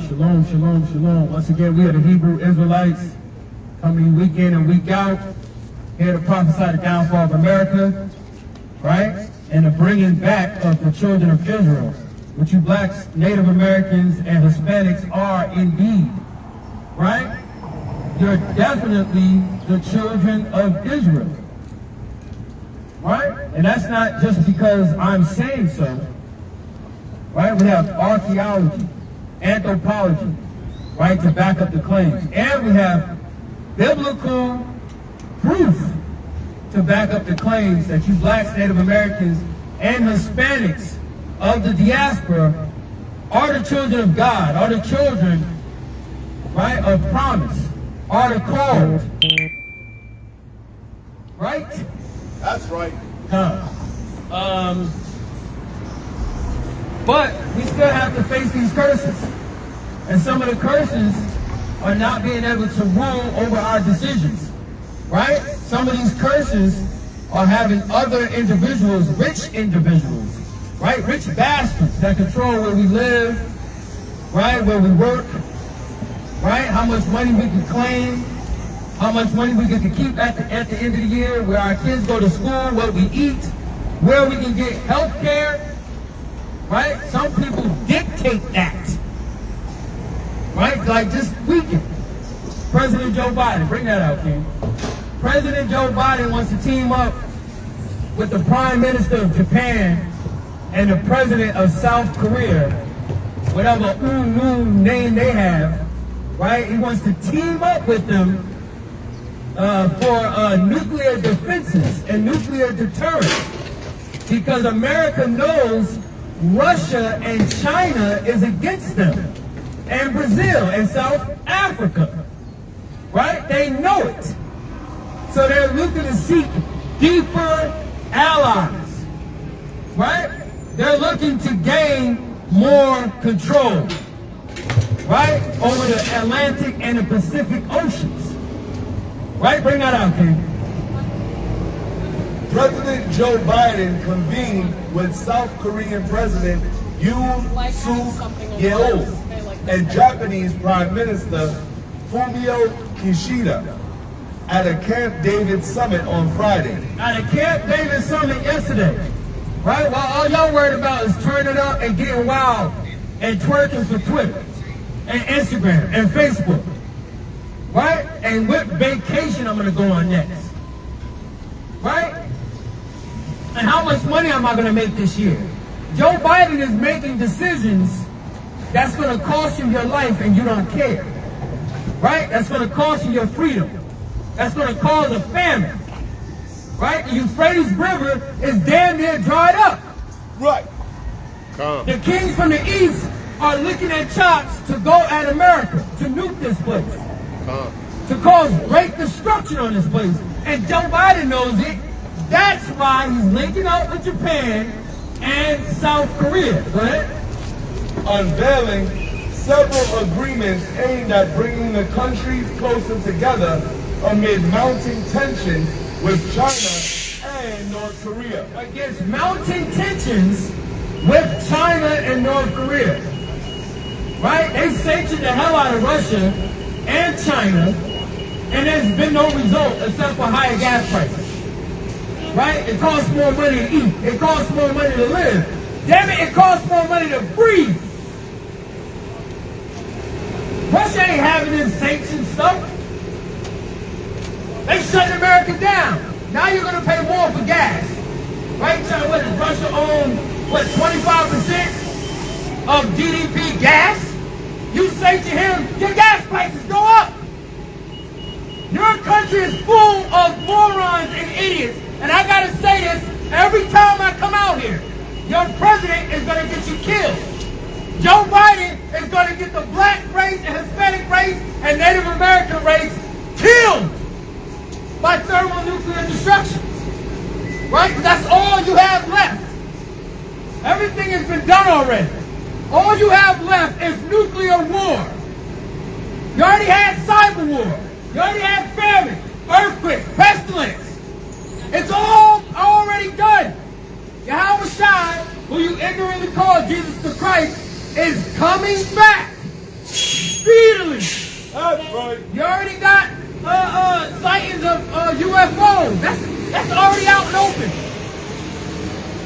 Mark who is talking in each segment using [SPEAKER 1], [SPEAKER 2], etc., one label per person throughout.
[SPEAKER 1] Shalom, shalom, shalom. Once again, we are the Hebrew Israelites, coming week in and week out, here to prophesy the downfall of America, right? And the bringing back of the children of Israel, which you blacks, Native Americans, and Hispanics are indeed, right? You're definitely the children of Israel, right? And that's not just because I'm saying so, right? We have archaeology, anthropology, right, to back up the claims. And we have biblical proof to back up the claims that you blacks, Native Americans, and Hispanics of the diaspora are the children of God, are the children, right, of promise, are the called. Right?
[SPEAKER 2] That's right.
[SPEAKER 1] But we still have to face these curses. And some of the curses are not being able to rule over our decisions. Right? Some of these curses are having other individuals, rich individuals, right? Rich bastards that control where we live, right? Where we work, right? How much money we can claim, how much money we get to keep at the end of the year, where our kids go to school, what we eat, where we can get health care. Right? Some people dictate that. Right? Like this weekend, President Joe Biden, bring that out, King. President Joe Biden wants to team up with the Prime Minister of Japan and the President of South Korea, whatever name they have, right? He wants to team up with them for nuclear defenses and nuclear deterrence, because America knows Russia and China is against them, and Brazil and South Africa, right? They know it. So they're looking to seek deeper allies, right? They're looking to gain more control, right? Over the Atlantic and the Pacific Oceans, right? Bring that out, King.
[SPEAKER 2] President Joe Biden convened with South Korean President Yoon Suk Yeol and Japanese Prime Minister Fumio Kishida at a Camp David summit on Friday.
[SPEAKER 1] At a Camp David summit yesterday, right? While all y'all worried about is turning up and getting wild and twerking for Twitter and Instagram and Facebook, right? And what vacation I'm gonna go on next, right? And how much money am I going to make this year? Joe Biden is making decisions that's going to cost you your life and you don't care. Right? That's going to cost you your freedom. That's going to cause a famine. Right? The Euphrates River is damn near dried up.
[SPEAKER 2] Right.
[SPEAKER 1] The kings from the east are licking their chops to go at America, to nuke this place. To cause great destruction on this place. And Joe Biden knows it. That's why he's linking up with Japan and South Korea. Go ahead.
[SPEAKER 2] Unveiling several agreements aimed at bringing the countries closer together amid mounting tensions with China and North Korea.
[SPEAKER 1] Against mounting tensions with China and North Korea. Right? They sanctioned the hell out of Russia and China, and there's been no result except for higher gas prices. Right? It costs more money to eat. It costs more money to live. Damn it, it costs more money to breathe. Russia ain't having this sanctioned stuff. They shutting America down. Now you're going to pay more for gas. Right? So what, does Russia own, 25% of GDP gas? You sanction him, your gas prices go up. Your country is full of morons and idiots. And I gotta say this every time I come out here. Your president is gonna get you killed. Joe Biden is gonna get the black race and Hispanic race and Native American race killed by thermonuclear destruction. Right? That's all you have left. Everything has been done already. All you have left is nuclear war. You already had cyber war. You already had famine, earthquake, pestilence. It's all already done. H.O.I, who you ignorantly call Jesus the Christ, is coming back.
[SPEAKER 2] right.
[SPEAKER 1] You already got sightings of UFOs. That's already out and open.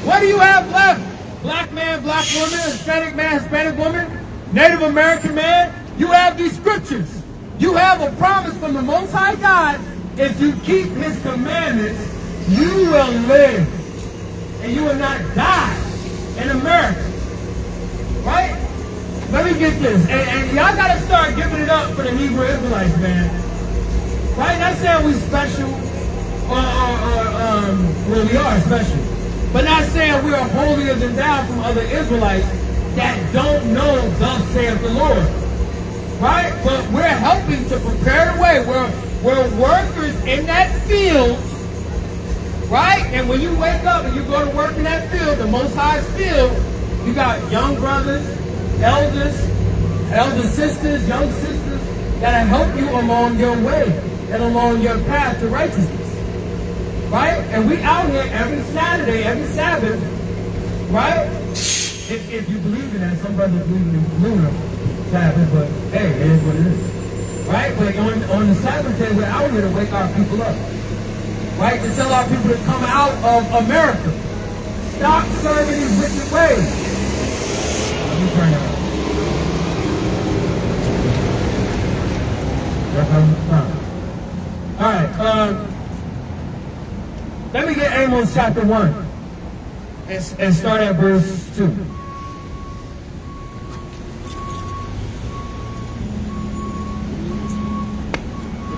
[SPEAKER 1] What do you have left? Black man, black woman, Hispanic man, Hispanic woman, Native American man. You have these scriptures. You have a promise from the Most High God. If you keep His commandments, you will live. And you will not die in America. Right? Let me get this. And y'all got to start giving it up for the Hebrew Israelites, man. Right? Not saying we special well, we are special. But not saying we are holier than thou from other Israelites that don't know thus saith the Lord. Right? But we're helping to prepare the way. We're workers in that field. Right? And when you wake up and you go to work in that field, the Most High's field, you got young brothers, elders, elder sisters, young sisters that'll help you along your way and along your path to righteousness. Right? And we out here every Saturday, every Sabbath, right? If you believe in that, some brothers believe in lunar Sabbath, but hey, it is what it is. Right? But on the Sabbath day, we're out here to wake our people up. Right? To tell our people to come out of America. Stop serving these wicked ways. Let me turn it on. All right. Let me get Amos chapter 1 and start at verse 2.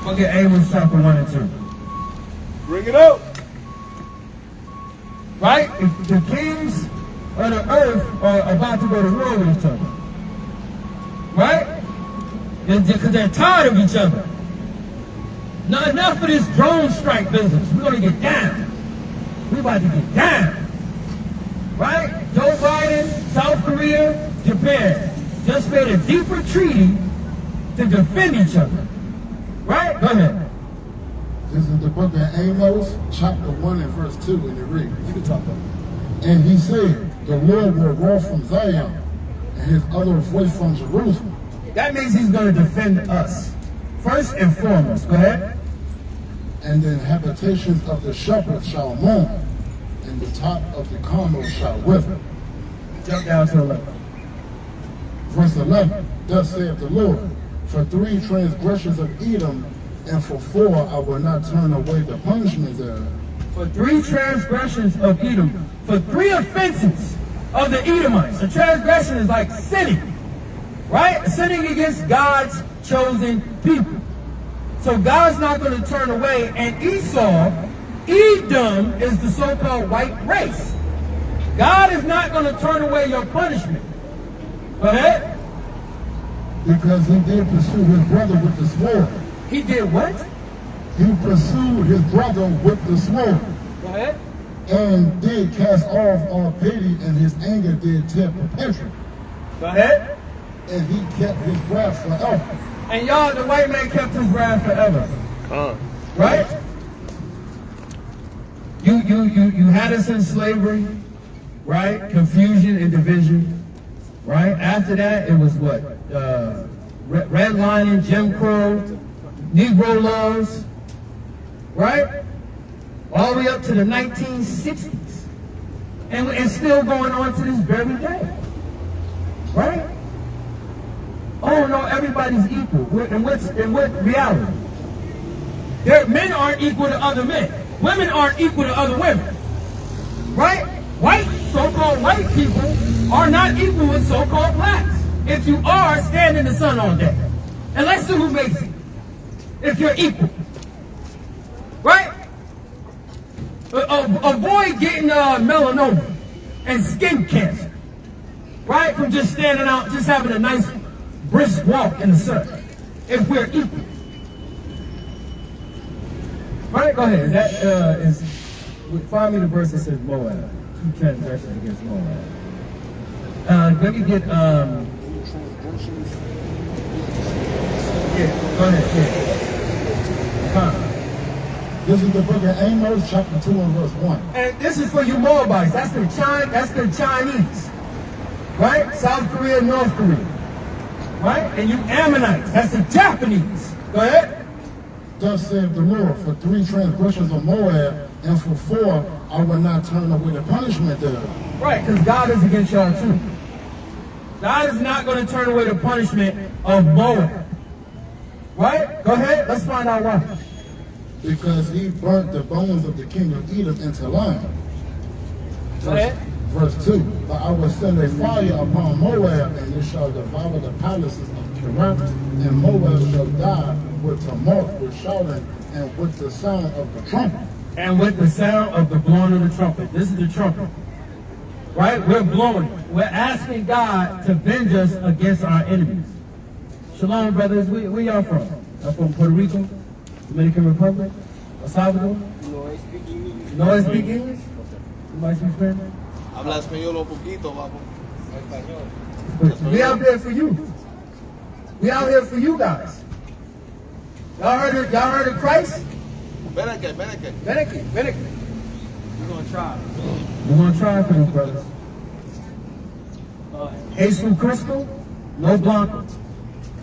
[SPEAKER 1] We'll get Amos chapter 1 and 2.
[SPEAKER 2] Bring it up.
[SPEAKER 1] Right? The kings of the earth are about to go to war with each other. Right? Because they're tired of each other. Not enough of this drone strike business. We're going to get down. We're about to get down. Right? Joe Biden, South Korea, Japan just made a deeper treaty to defend each other. Right? Go ahead.
[SPEAKER 3] This is the book of Amos, chapter 1 and verse 2, and it reads.
[SPEAKER 1] You can talk about it.
[SPEAKER 3] And he said, the Lord will roar from Zion, and his other voice from Jerusalem.
[SPEAKER 1] That means he's going to defend us. First and foremost. Go ahead.
[SPEAKER 3] And the habitations of the shepherd shall mourn, and the top of the Carmel shall wither.
[SPEAKER 1] Jump down to 11.
[SPEAKER 3] Verse 11, thus saith the Lord, for 3 transgressions of Edom, and for 4 I will not turn away the punishment thereof.
[SPEAKER 1] For 3 transgressions of Edom, for 3 offenses of the Edomites. A transgression is like sinning, right? Sinning against God's chosen people. So God's not going to turn away. And Esau, Edom, is the so-called white race. God is not going to turn away your punishment. Go ahead.
[SPEAKER 3] Because he did pursue his brother with the sword.
[SPEAKER 1] He did what?
[SPEAKER 3] He pursued his brother with the sword.
[SPEAKER 1] Go ahead.
[SPEAKER 3] And did cast off all pity, and his anger did tear perpetually.
[SPEAKER 1] Go ahead.
[SPEAKER 3] And he kept his wrath forever.
[SPEAKER 1] And y'all, the white man kept his wrath forever. Right? You had us in slavery, right? Confusion and division, right? After that, it was what? Redlining, Jim Crow, Negro laws, right? All the way up to the 1960s. And it's still going on to this very day. Right? Oh no, everybody's equal. In what reality? Men aren't equal to other men. Women aren't equal to other women. Right? So-called white people are not equal with so-called blacks. If you are, stand in the sun all day. And let's see who makes it. If you're equal. Right? Avoid getting melanoma and skin cancer. Right? From just standing out, just having a nice brisk walk in the sun. If we're equal. Right? Go ahead. That is, find me the verse that says Moab. 2 transgressions against Moab. Let me get, yeah, go ahead. Yeah.
[SPEAKER 3] This is the book of Amos, chapter 2 and verse 1.
[SPEAKER 1] And this is for you Moabites. That's the Chinese. Right? South Korea, North Korea. Right? And you Ammonites. That's the Japanese. Go ahead.
[SPEAKER 3] Thus saith the Lord, for 3 transgressions of Moab, and for 4 I will not turn away the punishment thereof.
[SPEAKER 1] Right, because God is against y'all too. God is not going to turn away the punishment of Moab. Right? Go ahead. Let's find out why.
[SPEAKER 3] Because he burnt the bones of the king of Edom into lime.
[SPEAKER 1] Go ahead.
[SPEAKER 3] Verse 2. But I will send a fire upon Moab, and it shall devour the palaces of Kirath, and Moab shall die with tumult, with shouting, and with the sound of the trumpet.
[SPEAKER 1] And with the sound of the blowing of the trumpet. This is the trumpet. Right? We're blowing it. We're asking God to avenge us against our enemies. Shalom, brothers. Where y'all from? Y'all from Puerto Rico? Dominican Republic? El Salvador?
[SPEAKER 4] No, I speak English.
[SPEAKER 1] No one speak English? Somebody speak Spanish?
[SPEAKER 4] Habla español un poquito, papo. Español.
[SPEAKER 1] We out there for you. We out here for you guys. Y'all heard of Christ?
[SPEAKER 4] Ven aquí.
[SPEAKER 1] Beneke.
[SPEAKER 4] We're gonna try.
[SPEAKER 1] We're going to try for you, brothers. Jesus Cristo, no Blanco.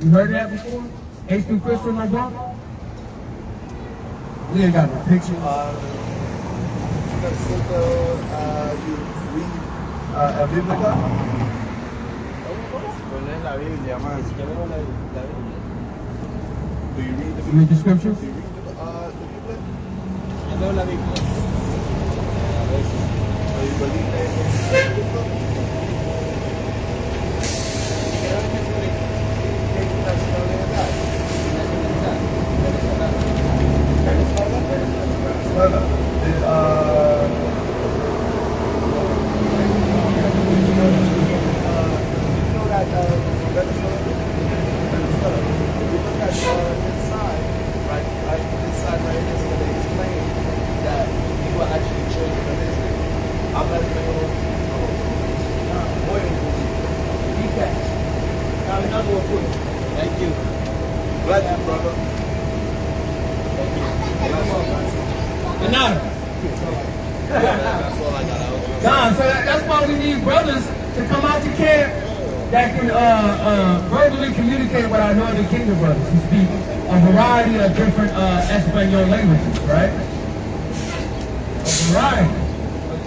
[SPEAKER 1] You heard of that before? Jesus Cristo, no Blanco? We ain't got no pictures.
[SPEAKER 2] You read a Bíblica?
[SPEAKER 4] Poner la Biblia, man. Si queremos la Biblia.
[SPEAKER 2] Do you read the
[SPEAKER 1] You read the scriptures?
[SPEAKER 2] Do you read the Biblia?
[SPEAKER 4] Yo leo la Biblia. A veces.
[SPEAKER 2] Do you believe in Cristo?
[SPEAKER 4] Creo que es una nacionalidad.
[SPEAKER 2] Venezuela.
[SPEAKER 4] Thank you.
[SPEAKER 2] Bless you, brother.
[SPEAKER 1] Another.
[SPEAKER 4] That's all I got out.
[SPEAKER 1] John, so that's why we need brothers to come out to camp that can verbally communicate with our Northern Kingdom brothers who speak a variety of different Espanol languages, right? A variety.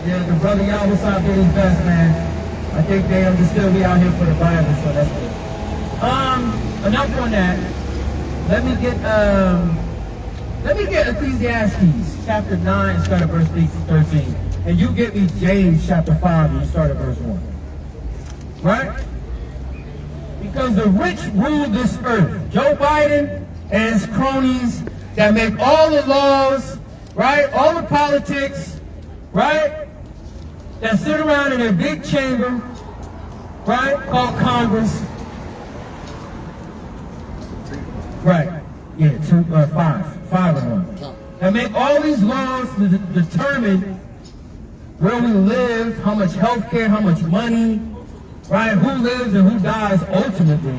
[SPEAKER 1] Yeah, the brother Yahweh did his best, man. I think they understood we out here for the Bible, so that's good. Enough on that. Let me get Ecclesiastes chapter 9, start at verse 13. And you get me James chapter 5 and you start at verse 1. Right? Because the rich rule this earth. Joe Biden and his cronies that make all the laws, right? All the politics, right? That sit around in their big chamber, right? Called Congress. Right. Yeah, 5 and 1. That make all these laws to determine where we live, how much health care, how much money, right? Who lives and who dies ultimately,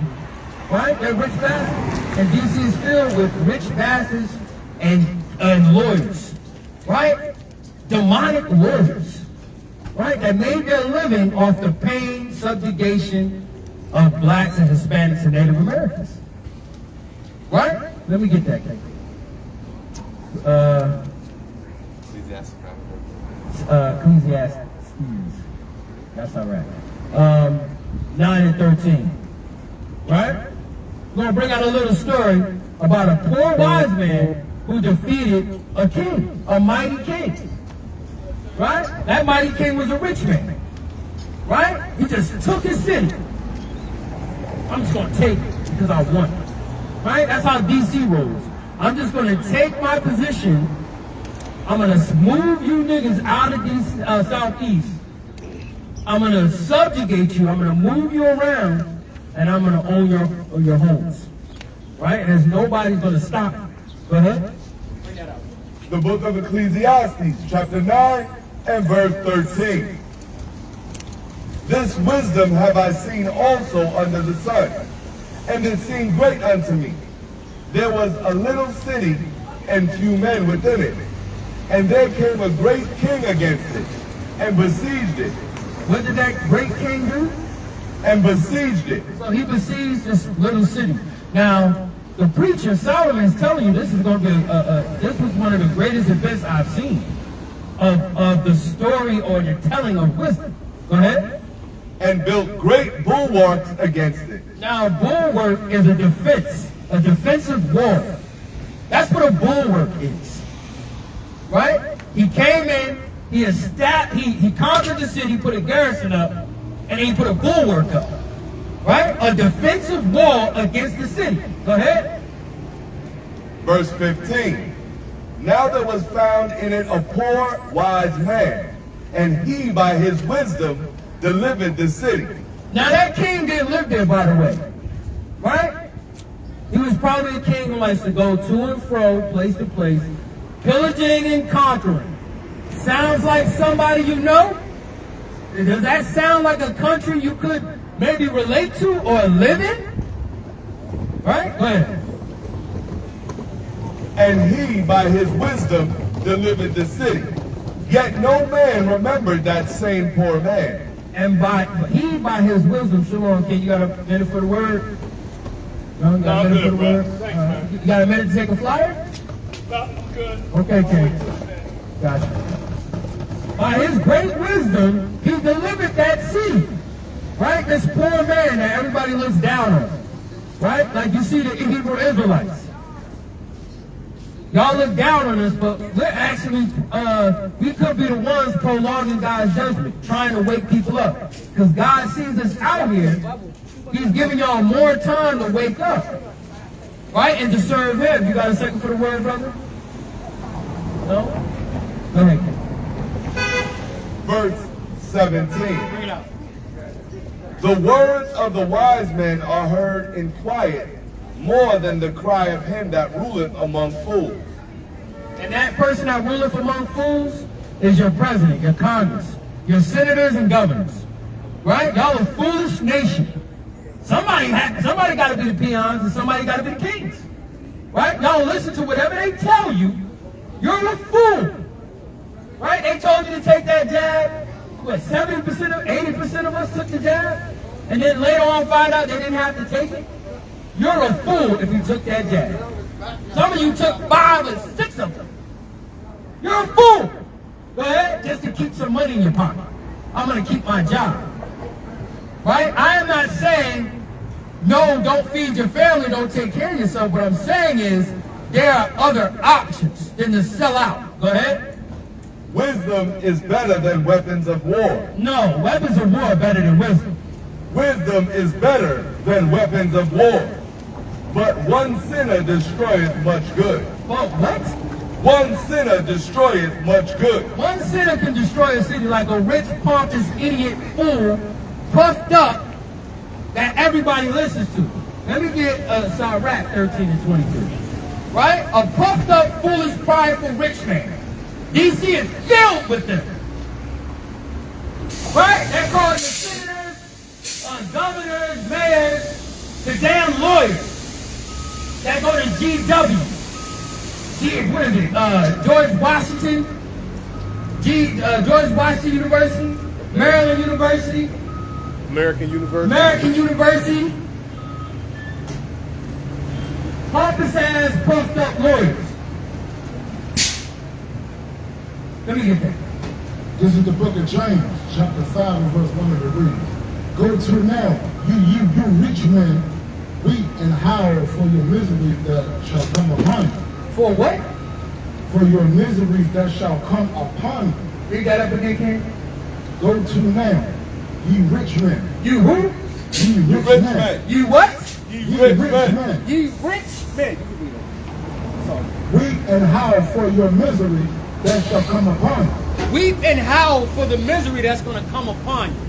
[SPEAKER 1] right? They're rich bastards. And DC is filled with rich bastards and lawyers, right? Demonic lawyers, right? That made their living off the pain, subjugation of blacks and Hispanics and Native Americans. Right? Let me get that. Ecclesiastes. That's all right. 9 and 13. Right? We're going to bring out a little story about a poor wise man who defeated a king, a mighty king. Right? That mighty king was a rich man. Right? He just took his city. I'm just going to take it because I want it. Right? That's how DC rolls. I'm just going to take my position. I'm going to move you niggas out of this Southeast. I'm going to subjugate you. I'm going to move you around. And I'm going to own your homes. Right? And there's nobody's going to stop me. Go ahead.
[SPEAKER 4] Bring that out.
[SPEAKER 2] The book of Ecclesiastes, chapter 9 and verse 13. This wisdom have I seen also under the sun, and it seemed great unto me. There was a little city and few men within it, and there came a great king against it, and besieged it.
[SPEAKER 1] What did that great king do?
[SPEAKER 2] And besieged it.
[SPEAKER 1] So he besieged this little city. Now, The preacher Solomon's telling you this is going to be this was one of the greatest events I've seen of the story or the telling of wisdom. Go ahead.
[SPEAKER 2] And built great bulwarks against it.
[SPEAKER 1] Now, a bulwark is a defense, a defensive wall. That's what a bulwark is, right? He came in, he conquered the city, put a garrison up, and then he put a bulwark up, right? A defensive wall against the city. Go ahead.
[SPEAKER 2] Verse 15. Now there was found in it a poor wise man, and he by his wisdom delivered the city.
[SPEAKER 1] Now that king didn't live there, by the way, right? He was probably a king who likes to go to and fro, place to place, pillaging and conquering. Sounds like somebody you know? Does that sound like a country you could maybe relate to or live in? Right? Go ahead.
[SPEAKER 2] And he by his wisdom delivered the city. Yet no man remembered that same poor man.
[SPEAKER 1] And by his wisdom, Shalom, you got a minute for the word? No, you got a minute for the word?
[SPEAKER 4] Thanks, man.
[SPEAKER 1] You got a minute to take a flyer?
[SPEAKER 4] No, I'm good.
[SPEAKER 1] Okay, King. Gotcha. By his great wisdom, he delivered that city. Right? This poor man that everybody looks down on. Right? Like you see the Hebrew Israelites. Y'all look down on us, but we're actually, we could be the ones prolonging God's judgment, trying to wake people up. Because God sees us out here. He's giving y'all more time to wake up. Right? And to serve him. You got a second for the word, brother? No? Go ahead.
[SPEAKER 2] Verse 17.
[SPEAKER 4] Bring it out.
[SPEAKER 2] The words of the wise men are heard in quiet, more than the cry of him that ruleth among fools.
[SPEAKER 1] And that person that ruleth among fools is your president, your Congress, your senators and governors. Right? Y'all a foolish nation. Somebody got to be the peons and somebody got to be the kings. Right? Y'all listen to whatever they tell you. You're a fool. Right? They told you to take that jab. What, 70% of, 80% of us took the jab? And then later on find out they didn't have to take it? You're a fool if you took that jab. Some of you took 5 or 6 of them. You're a fool. Go ahead, just to keep some money in your pocket. I'm going to keep my job. Right? I am not saying, no, don't feed your family, don't take care of yourself. What I'm saying is, there are other options than to sell out. Go ahead.
[SPEAKER 2] Wisdom is better than weapons of war.
[SPEAKER 1] No, weapons of war are better than wisdom.
[SPEAKER 2] Wisdom is better than weapons of war. But one sinner destroyeth much good.
[SPEAKER 1] Well, what?
[SPEAKER 2] One sinner destroyeth much good.
[SPEAKER 1] One sinner can destroy a city like a rich, pompous, idiot fool, puffed up, that everybody listens to. Let me get Sirach 13 and 23. Right? A puffed up, foolish, prideful rich man. DC is filled with them. Right? They're calling the senators, governors, mayors, the damn lawyers that go to GW. What is it? George Washington? George Washington University? Maryland University?
[SPEAKER 4] American University.
[SPEAKER 1] American University. Pompous ass, puffed up lawyers. Let me get that.
[SPEAKER 3] This is the book of James, chapter 5, and verse 1 of the reading. Go to now, you rich men, weep and howl for your misery that shall come upon you.
[SPEAKER 1] For what?
[SPEAKER 3] For your misery that shall come upon you.
[SPEAKER 1] Read that up again, King.
[SPEAKER 3] Go to now, ye rich men.
[SPEAKER 1] You who?
[SPEAKER 3] Ye rich
[SPEAKER 2] Rich
[SPEAKER 3] men.
[SPEAKER 2] man.
[SPEAKER 1] You what?
[SPEAKER 3] Ye rich men.
[SPEAKER 1] Ye rich men.
[SPEAKER 3] Weep and howl for your misery that shall come upon you.
[SPEAKER 1] Weep and howl for the misery that's going to come upon you.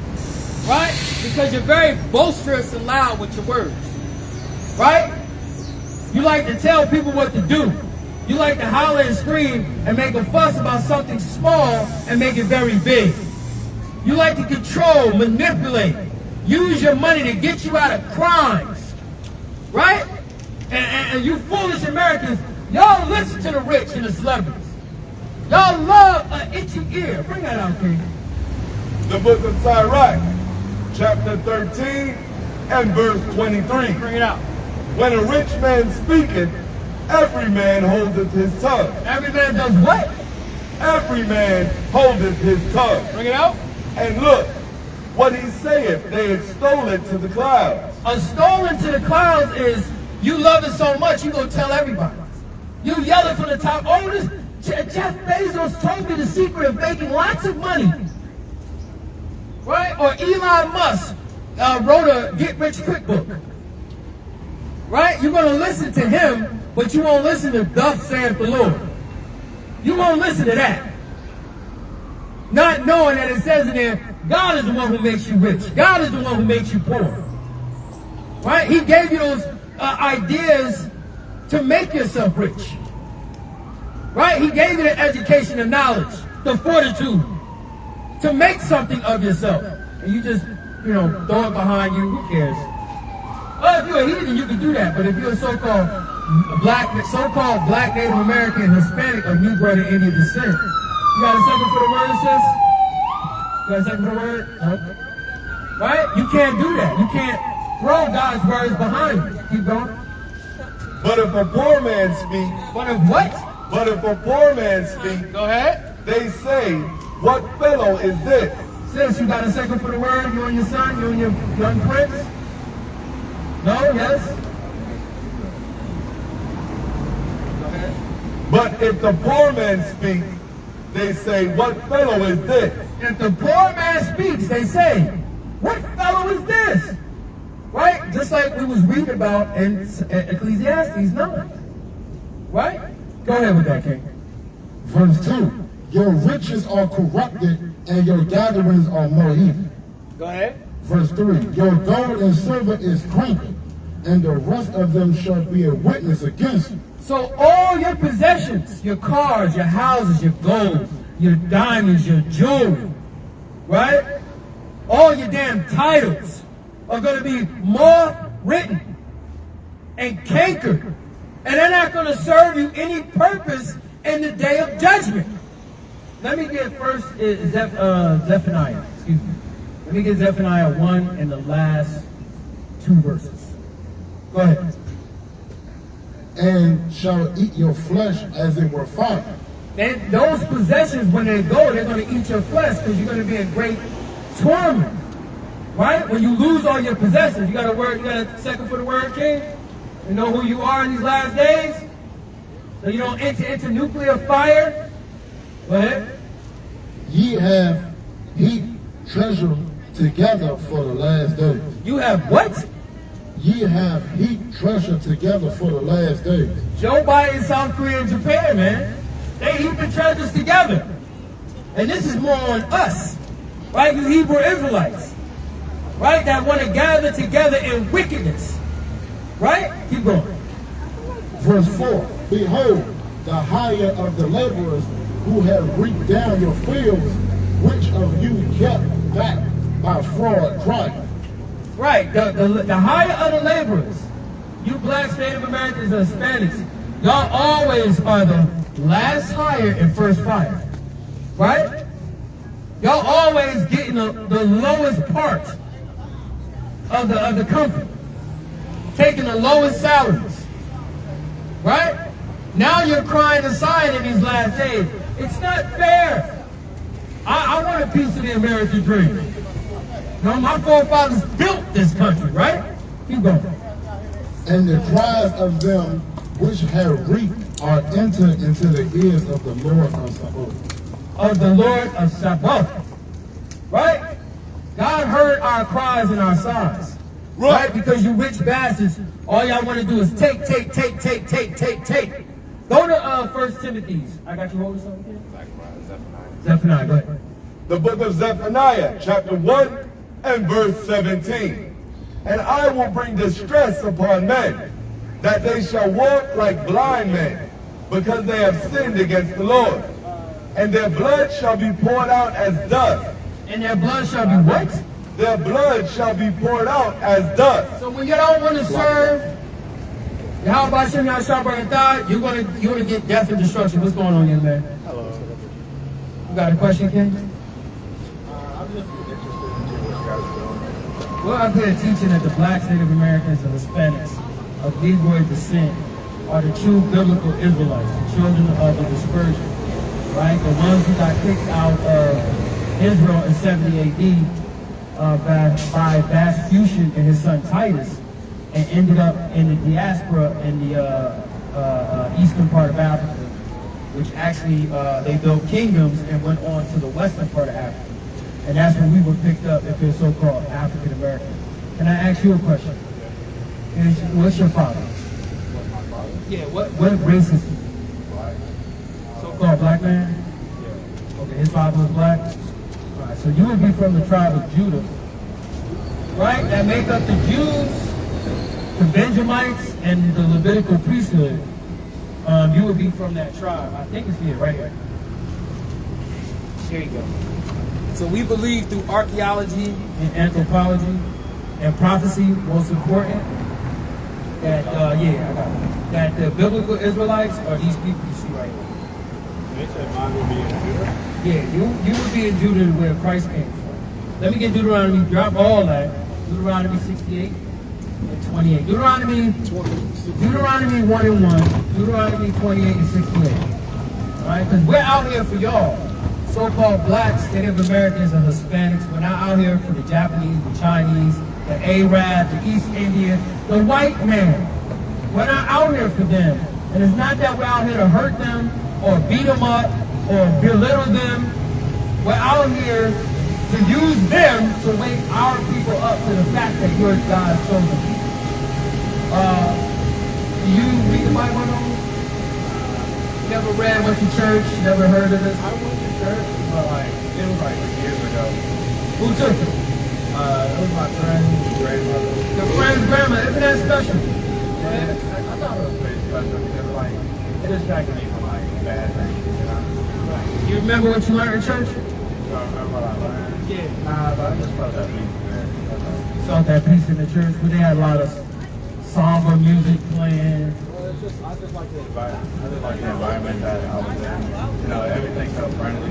[SPEAKER 1] Right? Because you're very boisterous and loud with your words. Right? You like to tell people what to do. You like to holler and scream and make a fuss about something small and make it very big. You like to control, manipulate, use your money to get you out of crimes. Right? And you foolish Americans, y'all listen to the rich and the celebrities. Y'all love an itchy ear. Bring that out, King.
[SPEAKER 2] The book of Sirach, chapter 13 and verse 23.
[SPEAKER 1] Bring it out.
[SPEAKER 2] When a rich man speaketh, every man holdeth his tongue.
[SPEAKER 1] Every man does what?
[SPEAKER 2] Every man holdeth his tongue.
[SPEAKER 1] Bring it out.
[SPEAKER 2] And look, what he saith, they extol it to the clouds.
[SPEAKER 1] A stolen to the clouds is you love it so much you gonna tell everybody. You yell it from the top. Oh, this Jeff Bezos told me the secret of making lots of money, right? Or Elon Musk wrote a get rich quick book, right? You're gonna listen to him, but you won't listen to "Thus saith the Lord." You won't listen to that, not knowing that it says in there, God is the one who makes you rich. God is the one who makes you poor. Right? He gave you those ideas to make yourself rich. Right? He gave you the education, the knowledge, the fortitude to make something of yourself. And you just, throw it behind you. Who cares? Well, if you're a heathen, you can do that. But if you're a so-called black Native American, Hispanic, or Negro to Indian descent, you got a second for the word, sis? You got a second for the word? No. Right? You can't do that. You can't throw God's words behind you. Keep going.
[SPEAKER 2] But if a poor man speak,
[SPEAKER 1] But if what?
[SPEAKER 2] but if a poor man speak,
[SPEAKER 1] Go ahead.
[SPEAKER 2] they say, what fellow is this?
[SPEAKER 1] Sis, you got a second for the word? You and your son? You and your young prince? No? Yes? Go ahead.
[SPEAKER 2] But if the poor man speak, they say, what fellow is this?
[SPEAKER 1] If the poor man speaks, they say, what fellow is this? Right? Just like we was reading about in Ecclesiastes 9. Right? Go ahead with that, King.
[SPEAKER 3] Verse 2. Your riches are corrupted, and your gatherings are more evil.
[SPEAKER 1] Go ahead.
[SPEAKER 3] Verse 3. Your gold and silver is crinkled, and the rest of them shall be a witness against you.
[SPEAKER 1] So all your possessions, your cars, your houses, your gold, your diamonds, your jewelry, right? All your damn titles are going to be moth-ridden and cankered. And they're not going to serve you any purpose in the day of judgment. Let me get first Zephaniah. Excuse me. Let me get Zephaniah 1 and the last 2 verses. Go ahead.
[SPEAKER 3] And shall eat your flesh as it were fire.
[SPEAKER 1] And those possessions, when they go, they're going to eat your flesh because you're going to be in great torment. Right? When you lose all your possessions, you got a second for the word, King? You know who you are in these last days? So you don't enter into nuclear fire? Go ahead.
[SPEAKER 3] Ye have heaped treasure together for the last days.
[SPEAKER 1] You have what?
[SPEAKER 3] Ye have heaped treasure together for the last days.
[SPEAKER 1] Joe Biden, South Korea, and Japan, man. They heap the treasures together. And this is more on us. Right? You Hebrew Israelites. Right? That want to gather together in wickedness. Right? Keep going.
[SPEAKER 3] Verse 4. Behold, the hire of the laborers who have reaped down your fields, which of you kept back by fraud crime.
[SPEAKER 1] Right. The hire of the laborers, you blacks, Native Americans, and Hispanics, y'all always are the last hire and first fire. Right? Y'all always getting the lowest part of the company. Taking the lowest salaries. Right? Now you're crying aside in these last days. It's not fair. I want a piece of the American dream. My forefathers built this country, right? Keep going.
[SPEAKER 3] And the cries of them which have reaped are entered into the ears of the Lord of Sabaoth.
[SPEAKER 1] Of the Lord of Sabaoth. Right? God heard our cries and our sighs. Right? Because you rich bastards, all y'all want to do is take. Go to 1 Timothy. I got you holding something here? Zephaniah, go ahead.
[SPEAKER 2] The book of Zephaniah, chapter 1 and verse 17. And I will bring distress upon men, that they shall walk like blind men, because they have sinned against the Lord. And their blood shall be poured out as dust.
[SPEAKER 1] And their blood shall be what?
[SPEAKER 2] Their blood shall be poured out as dust.
[SPEAKER 1] So when you don't want to serve Yahweh Shem Yahshua, you're gonna get death and destruction. What's going on, young man?
[SPEAKER 4] Hello.
[SPEAKER 1] You got a question, Ken?
[SPEAKER 4] I'm just interested in what you guys are doing.
[SPEAKER 1] We're up here teaching that the blacks, Native Americans, and Hispanics of Negroid descent are the true biblical Israelites, the children of the dispersion, right? The ones who got kicked out of Israel in 70 AD by Vespucian and his son Titus, and ended up in the diaspora in the eastern part of Africa, which actually they built kingdoms and went on to the western part of Africa. And that's when we were picked up if you're so-called African American. Can I ask you a question? What's your father? Yeah, what race is he? So-called black man? Okay, his father was black? All right, so you would be from the tribe of Judah, right? That make up the Jews, the Benjamites, and the Levitical priesthood. You would be from that tribe. I think it's here, right here. Here you go. So we believe through archaeology and anthropology and prophecy, most important, that that the biblical Israelites are these people you see right here.
[SPEAKER 5] They said mine would be in Judah?
[SPEAKER 1] Yeah, you would be in Judah where Christ came from. Let me get Deuteronomy, drop all that. Deuteronomy 68 and 28. Deuteronomy 1 and 1, Deuteronomy 28 and 68. All right, because we're out here for y'all. So-called blacks, Native Americans, and Hispanics. We're not out here for the Japanese, the Chinese, the Arab, the East Indian, the white man. We're not out here for them. And it's not that we're out here to hurt them or beat them up or belittle them. We're out here to use them to wake our people up to the fact that you're God's chosen people. Do you read the Bible at all? Never read, went to church, never heard of this?
[SPEAKER 5] I went to church, but it was like years ago.
[SPEAKER 1] Who took it?
[SPEAKER 5] It was my friend's grandmother.
[SPEAKER 1] Your friend's grandma, isn't that special?
[SPEAKER 5] Yeah, I thought it was pretty special because it distracted me from bad things, you know?
[SPEAKER 1] You remember what you learned in church?
[SPEAKER 5] So I remember what I learned.
[SPEAKER 1] Yeah.
[SPEAKER 5] Nah, but I just felt that peace there. That's all.
[SPEAKER 1] You felt that peace in the church, but they had a lot of somber music playing.
[SPEAKER 5] Well, I just like the environment. I just like the environment that I was in. You know, everything felt friendly.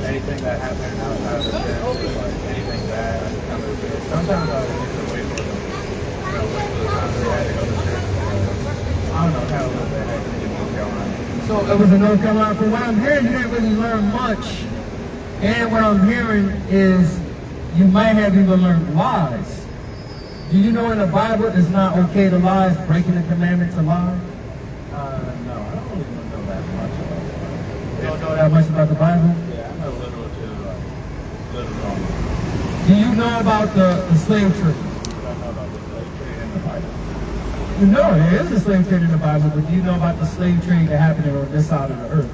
[SPEAKER 5] Anything that happened outside of the church, like anything bad, I just kind of sometimes I would just wait for the, wait for the time they had to go to church. I don't know, kind of a little bit hectic in North Carolina.
[SPEAKER 1] So it was in North Carolina. From what I'm hearing, you didn't really learn much. And what I'm hearing is you might have even learned lies. Do you know in the Bible it's not okay to lie, it's breaking the commandment to lie?
[SPEAKER 5] No, I don't really know that much about the Bible.
[SPEAKER 1] You don't know that much about the Bible?
[SPEAKER 5] Yeah, I know a little to little.
[SPEAKER 1] Do you know about the slave trade?
[SPEAKER 5] I don't know about the slave trade in the Bible.
[SPEAKER 1] You know there is a slave trade in the Bible, but do you know about the slave trade that happened on this side of the earth?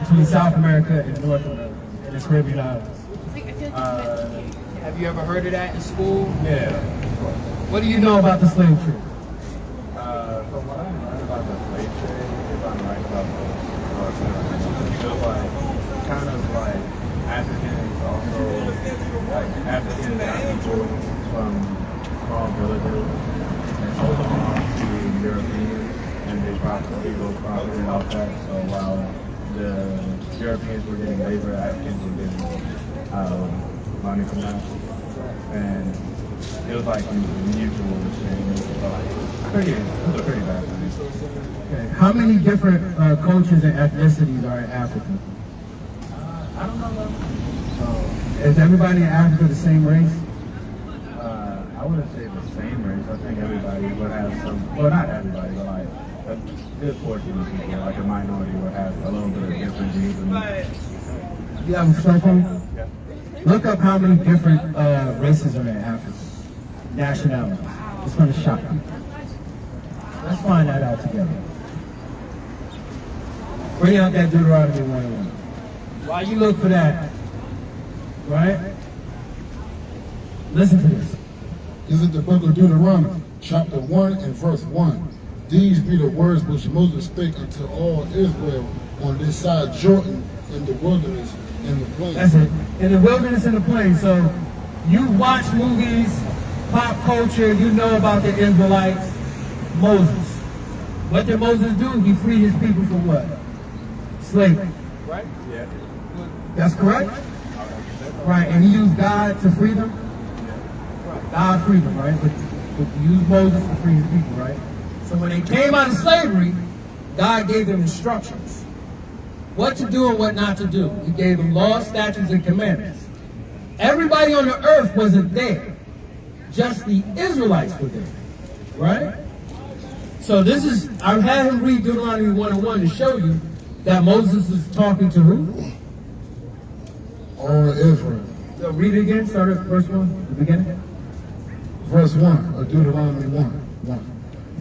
[SPEAKER 1] Between South America and North America and the Caribbean islands. Have you ever heard of that in school?
[SPEAKER 5] Yeah.
[SPEAKER 1] What do you know about the slave trade?
[SPEAKER 5] From what I learned about the slave trade, if I'm right about the it was kind of like Africans also, like African people from small villages and sold them off to Europeans, and they probably those property off that. So while the Europeans were getting labor, Africans were getting money from that. And it was like mutual exchange. It was a pretty bad thing.
[SPEAKER 1] Okay. How many different cultures and ethnicities are in Africa?
[SPEAKER 5] I don't know.
[SPEAKER 1] Is everybody in Africa the same race?
[SPEAKER 5] I wouldn't say the same race. I think everybody would have some, well, not everybody, but like a good portion of people, like a minority would have a little bit of different views.
[SPEAKER 1] You have a cell phone?
[SPEAKER 5] Yeah.
[SPEAKER 1] Look up how many different races are in Africa. Nationalities. It's going to shock you. Let's find that out together. Bring out that Deuteronomy 1:1. While you look for that, right? Listen to this.
[SPEAKER 3] This is the book of Deuteronomy, chapter 1 and verse 1. These be the words which Moses spake unto all Israel on this side Jordan in the wilderness in the plain.
[SPEAKER 1] That's it. In the wilderness and the plain. So you watch movies, pop culture, you know about the Israelites. Moses. What did Moses do? He freed his people from what? Slavery.
[SPEAKER 5] Right? Yeah.
[SPEAKER 1] That's correct? Right, and he used God to free them? God freed them, right? But He used Moses to free his people, right? So when they came out of slavery, God gave them instructions. What to do and what not to do. He gave them laws, statutes, and commandments. Everybody on the earth wasn't there. Just the Israelites were there, right? So this is, I had him read Deuteronomy 1:1 to show you that Moses is talking to who?
[SPEAKER 3] All Israel.
[SPEAKER 1] So read it again, start at verse 1, the beginning.
[SPEAKER 3] Verse 1 of Deuteronomy 1.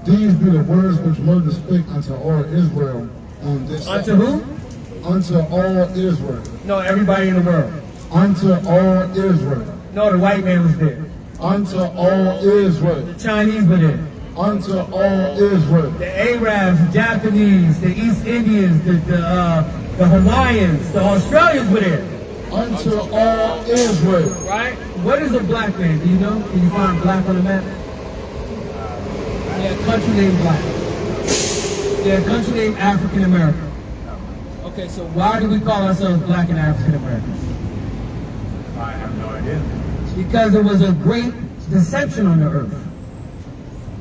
[SPEAKER 3] These be the words which Moses spake unto all Israel on this
[SPEAKER 1] Unto who?
[SPEAKER 3] Unto all Israel.
[SPEAKER 1] No, everybody in the world.
[SPEAKER 3] Unto all Israel.
[SPEAKER 1] No, the white man was there.
[SPEAKER 3] Unto all Israel.
[SPEAKER 1] The Chinese were there.
[SPEAKER 3] Unto all Israel.
[SPEAKER 1] The Arabs, the Japanese, the East Indians, the Hawaiians, the Australians were there.
[SPEAKER 3] Unto all Israel.
[SPEAKER 1] Right? What is a black man? Do you know? Can you find black on the map? Yeah, a country named black. Yeah, a country named African American. Okay, so why do we call ourselves black and African Americans?
[SPEAKER 5] I have no idea.
[SPEAKER 1] Because there was a great deception on the earth.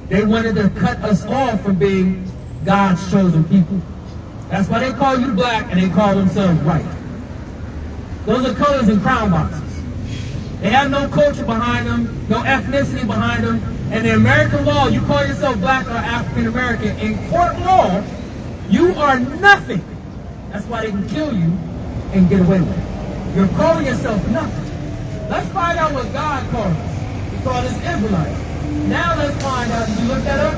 [SPEAKER 1] They wanted to cut us off from being God's chosen people. That's why they call you black and they call themselves white. Those are colors in crown boxes. They have no culture behind them, no ethnicity behind them. And the American law, you call yourself black or African American, in court law, you are nothing. That's why they can kill you and get away with it. You're calling yourself nothing. Let's find out what God called us. He called us Israelites. Now let's find out, did you look that up?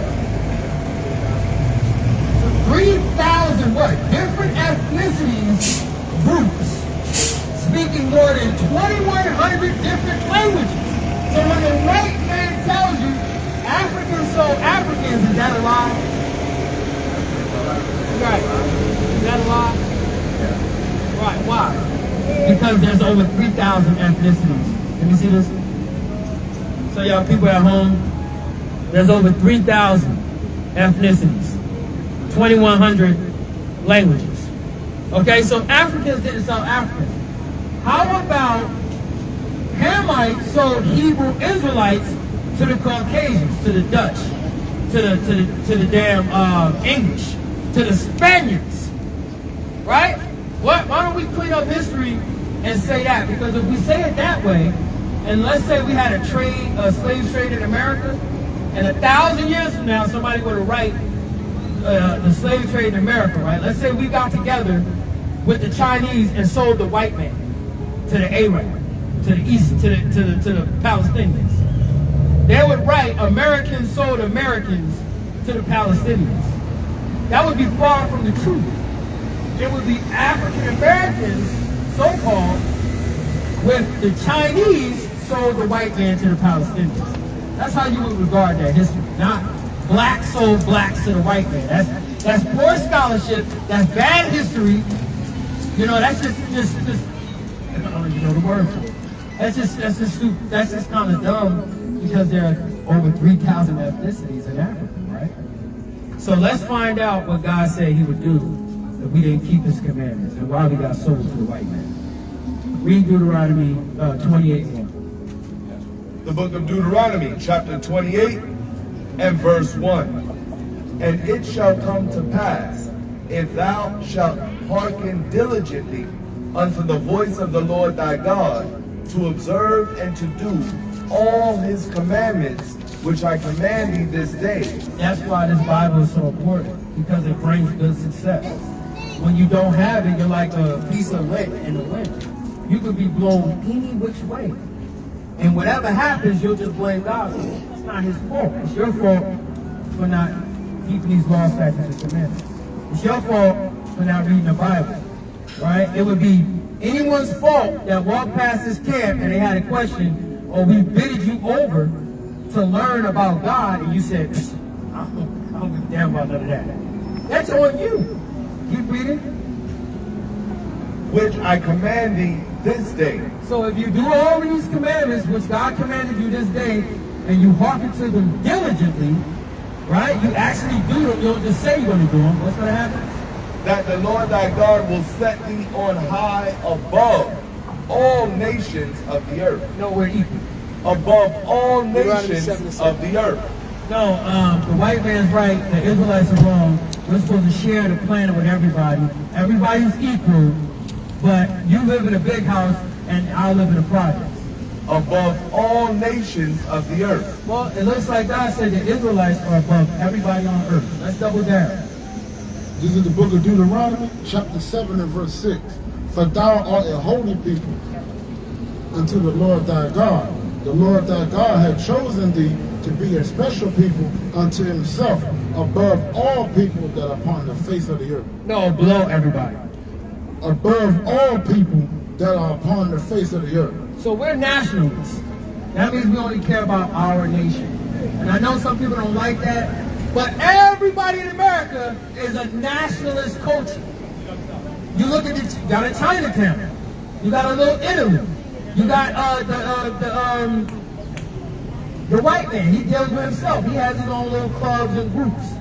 [SPEAKER 1] 3,000 what? Different ethnicities, groups, speaking more than 2,100 different languages. So when the white man tells you Africans so Africans, is that a lie? Right. Is that a lie? Yeah. Right. Why? Because there's over 3,000 ethnicities. Let me see this. So y'all people at home, there's over 3,000 ethnicities, 2,100 languages. Okay, so Africans didn't sell Africans. How about Hamites sold Hebrew Israelites to the Caucasians, to the Dutch, to the damn English, to the Spaniards, right? Why don't we clean up history and say that? Because if we say it that way, and let's say we had a slave trade in America, and 1,000 years from now somebody were to write the slave trade in America, right? Let's say we got together with the Chinese and sold the white man to the Arab, to the East, to the Palestinians. They would write Americans sold Americans to the Palestinians. That would be far from the truth. It would be African Americans, so-called, with the Chinese sold the white man to the Palestinians. That's how you would regard that history. Not black sold blacks to the white man. That's poor scholarship. That's bad history. You know, that's just I don't even know the word for it. That's just kind of dumb because there are over 3,000 ethnicities in Africa, right? So let's find out what God said he would do if we didn't keep his commandments and why we got sold to the white man. Read Deuteronomy 28:1.
[SPEAKER 2] The book of Deuteronomy, chapter 28 and verse 1. And it shall come to pass, if thou shalt hearken diligently unto the voice of the Lord thy God, to observe and to do all his commandments, which I command thee this day.
[SPEAKER 1] That's why this Bible is so important, because it brings good success. When you don't have it, you're like a piece of lead in the wind. You could be blown any which way. And whatever happens, you'll just blame God for it. It's not his fault. It's your fault for not keeping these laws, statutes, and commandments. It's your fault for not reading the Bible, right? It would be anyone's fault that walked past this camp and they had a question, or we bidded you over to learn about God, and you said, I don't give a damn about none of that. That's on you. Keep reading.
[SPEAKER 2] Which I command thee this day.
[SPEAKER 1] So if you do all of these commandments, which God commanded you this day, and you hearken to them diligently, right? You actually do them. You don't just say you're going to do them. What's going to happen?
[SPEAKER 2] That the Lord thy God will set thee on high above all nations of the earth.
[SPEAKER 1] No, we're equal.
[SPEAKER 2] above all nations of the earth.
[SPEAKER 1] No, the white man's right, the Israelites are wrong. We're supposed to share the planet with everybody. Everybody's equal, but you live in a big house and I live in a project.
[SPEAKER 2] Above all nations of the earth.
[SPEAKER 1] Well, it looks like God said the Israelites are above everybody on earth. Let's double down.
[SPEAKER 3] This is the book of Deuteronomy, chapter 7 and verse 6. For thou art a holy people unto the Lord thy God. The Lord thy God had chosen thee to be a special people unto himself above all people that are upon the face of the earth.
[SPEAKER 1] No, below everybody.
[SPEAKER 3] Above all people that are upon the face of the earth.
[SPEAKER 1] So we're nationalists. That means we only care about our nation. And I know some people don't like that, but everybody in America is a nationalist culture. You look at you got a Chinatown, you got a little Italy, you got the white man. He deals with himself. He has his own little clubs and groups.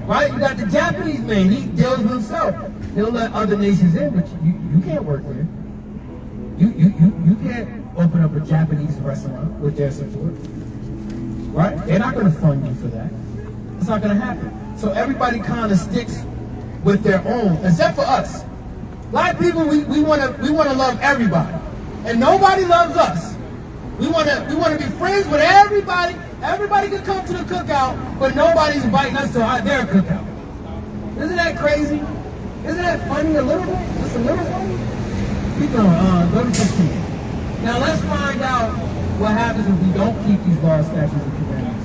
[SPEAKER 1] Right? You got the Japanese man. He deals with himself. He'll let other nations in, but you can't work there. You can't open up a Japanese restaurant with their support. Right? They're not going to fund you for that. It's not going to happen. So everybody kind of sticks with their own, except for us. Black people, we want to love everybody, and nobody loves us. We want to be friends with everybody. Everybody can come to the cookout, but nobody's inviting us to their cookout. Isn't that crazy? Isn't that funny a little bit? Just a little funny? Keep going. Go to 16. Now let's find out what happens if we don't keep these laws, statutes, and commandments.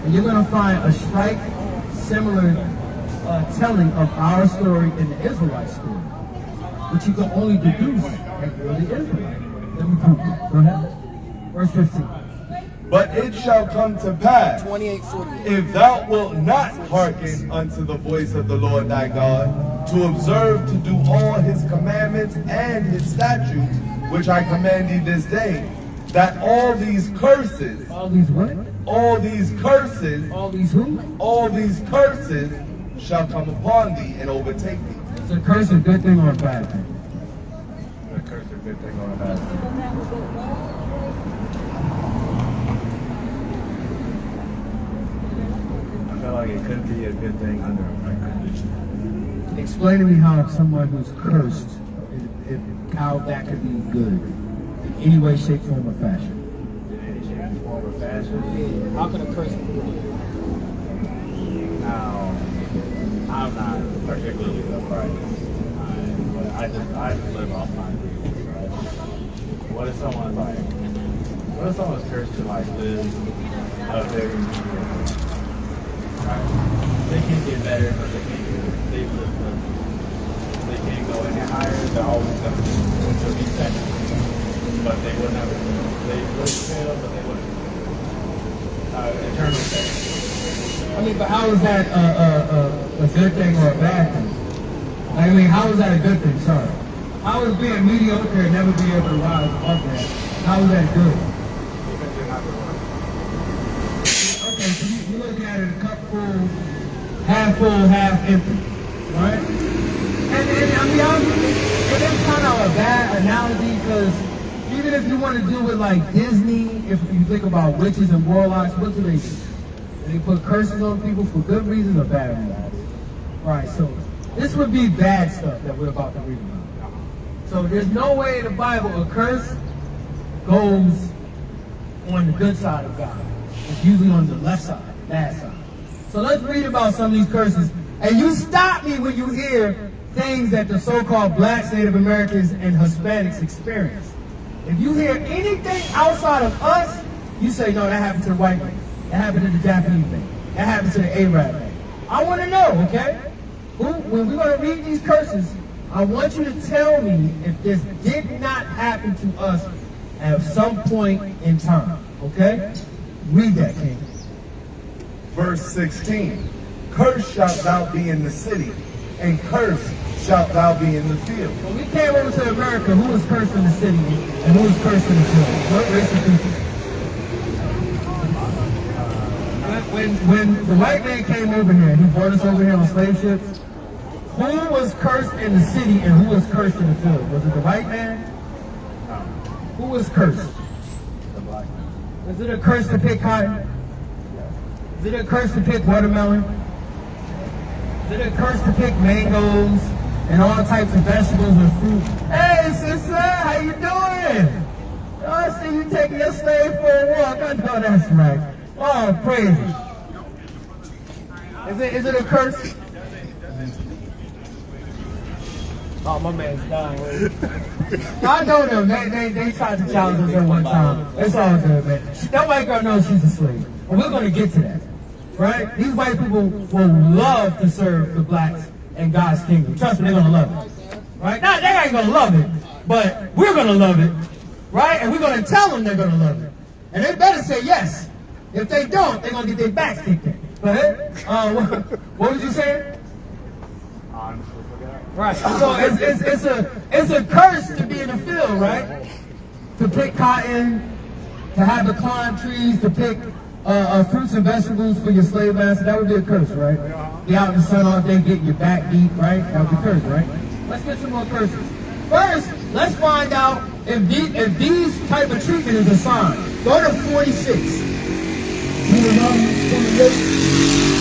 [SPEAKER 1] And you're going to find a strike similar telling of our story and the Israelite story, but you can only deduce that you're the Israelite. Let me prove it. Go ahead. Verse 15.
[SPEAKER 2] But it shall come to pass,
[SPEAKER 4] 28:48.
[SPEAKER 2] if thou wilt not hearken unto the voice of the Lord thy God, to observe to do all his commandments and his statutes, which I command thee this day, that all these curses,
[SPEAKER 1] All these what?
[SPEAKER 2] all these curses,
[SPEAKER 1] All these who?
[SPEAKER 2] all these curses shall come upon thee and overtake thee.
[SPEAKER 1] Is a curse a good thing or a bad thing?
[SPEAKER 5] A curse is a good thing or a bad thing. I feel like it could be a good thing under a right condition.
[SPEAKER 1] Explain to me how someone who's cursed, how that could be good in any way, shape, form, or fashion.
[SPEAKER 5] In any shape, form, or fashion.
[SPEAKER 4] How can a curse be good?
[SPEAKER 5] Now, I'm not particularly upright, but I just live off my reasons, right? What if someone's cursed to like live a very right? They can get better, but they can't go any higher. They're always going to be second, but they would never. They would fail, but they wouldn't. Eternal second.
[SPEAKER 1] I mean, but how is that a good thing or a bad thing? I mean, how is that a good thing? Sorry. How is being mediocre and never being able to rise above that? How is that good?
[SPEAKER 5] Because you're not the one.
[SPEAKER 1] Okay, so you're looking at it a cup full, half empty, right? And I mean, it is kind of a bad analogy because even if you want to do it like Disney, if you think about witches and warlocks, what do? They put curses on people for good reasons or bad reasons. Right, so this would be bad stuff that we're about to read about. So there's no way in the Bible a curse goes on the good side of God. It's usually on the left side, the bad side. So let's read about some of these curses. And you stop me when you hear things that the so-called blacks, Native Americans, and Hispanics experience. If you hear anything outside of us, you say, no, that happened to the white man. That happened to the Japanese thing. That happened to the Arab thing. I want to know, okay? When we're going to read these curses, I want you to tell me if this did not happen to us at some point in time, okay? Read that, King.
[SPEAKER 2] Verse 16. Cursed shalt thou be in the city, and cursed shalt thou be in the field.
[SPEAKER 1] When we came over to America, who was cursed in the city and who was cursed in the field? What race of people? When the white man came over here, he brought us over here on slave ships, who was cursed in the city and who was cursed in the field? Was it the white man? Who was cursed?
[SPEAKER 5] The like it.
[SPEAKER 1] Is it a curse to pick cotton? Is it a curse to pick watermelon? Is it a curse to pick mangoes and all types of vegetables and fruit? Hey, sister, how you doing? Oh, I see you taking your slave for a walk. I know that's right. Oh, praise it. Is it a curse? Oh, my man's dying. I know them. They tried to challenge us at one time. It's all good, man. That white girl knows she's a slave. And we're going to get to that. Right? These white people will love to serve the blacks in God's kingdom. Trust me, they're going to love it. Right? Now, they ain't going to love it, but we're going to love it. Right? And we're going to tell them they're going to love it. And they better say yes. If they don't, they're going to get their backs kicked in. Go ahead. What was you saying?
[SPEAKER 5] Honestly, forgot.
[SPEAKER 1] Right. So it's a curse to be in the field, right? To pick cotton, to have to climb trees, to pick fruits and vegetables for your slave master. That would be a curse, right? Be out in the sun all day, getting your back beat, right? That would be a curse, right? Let's get some more curses. First, let's find out if these type of treatment is a sign. Go to 46.
[SPEAKER 3] Deuteronomy 28,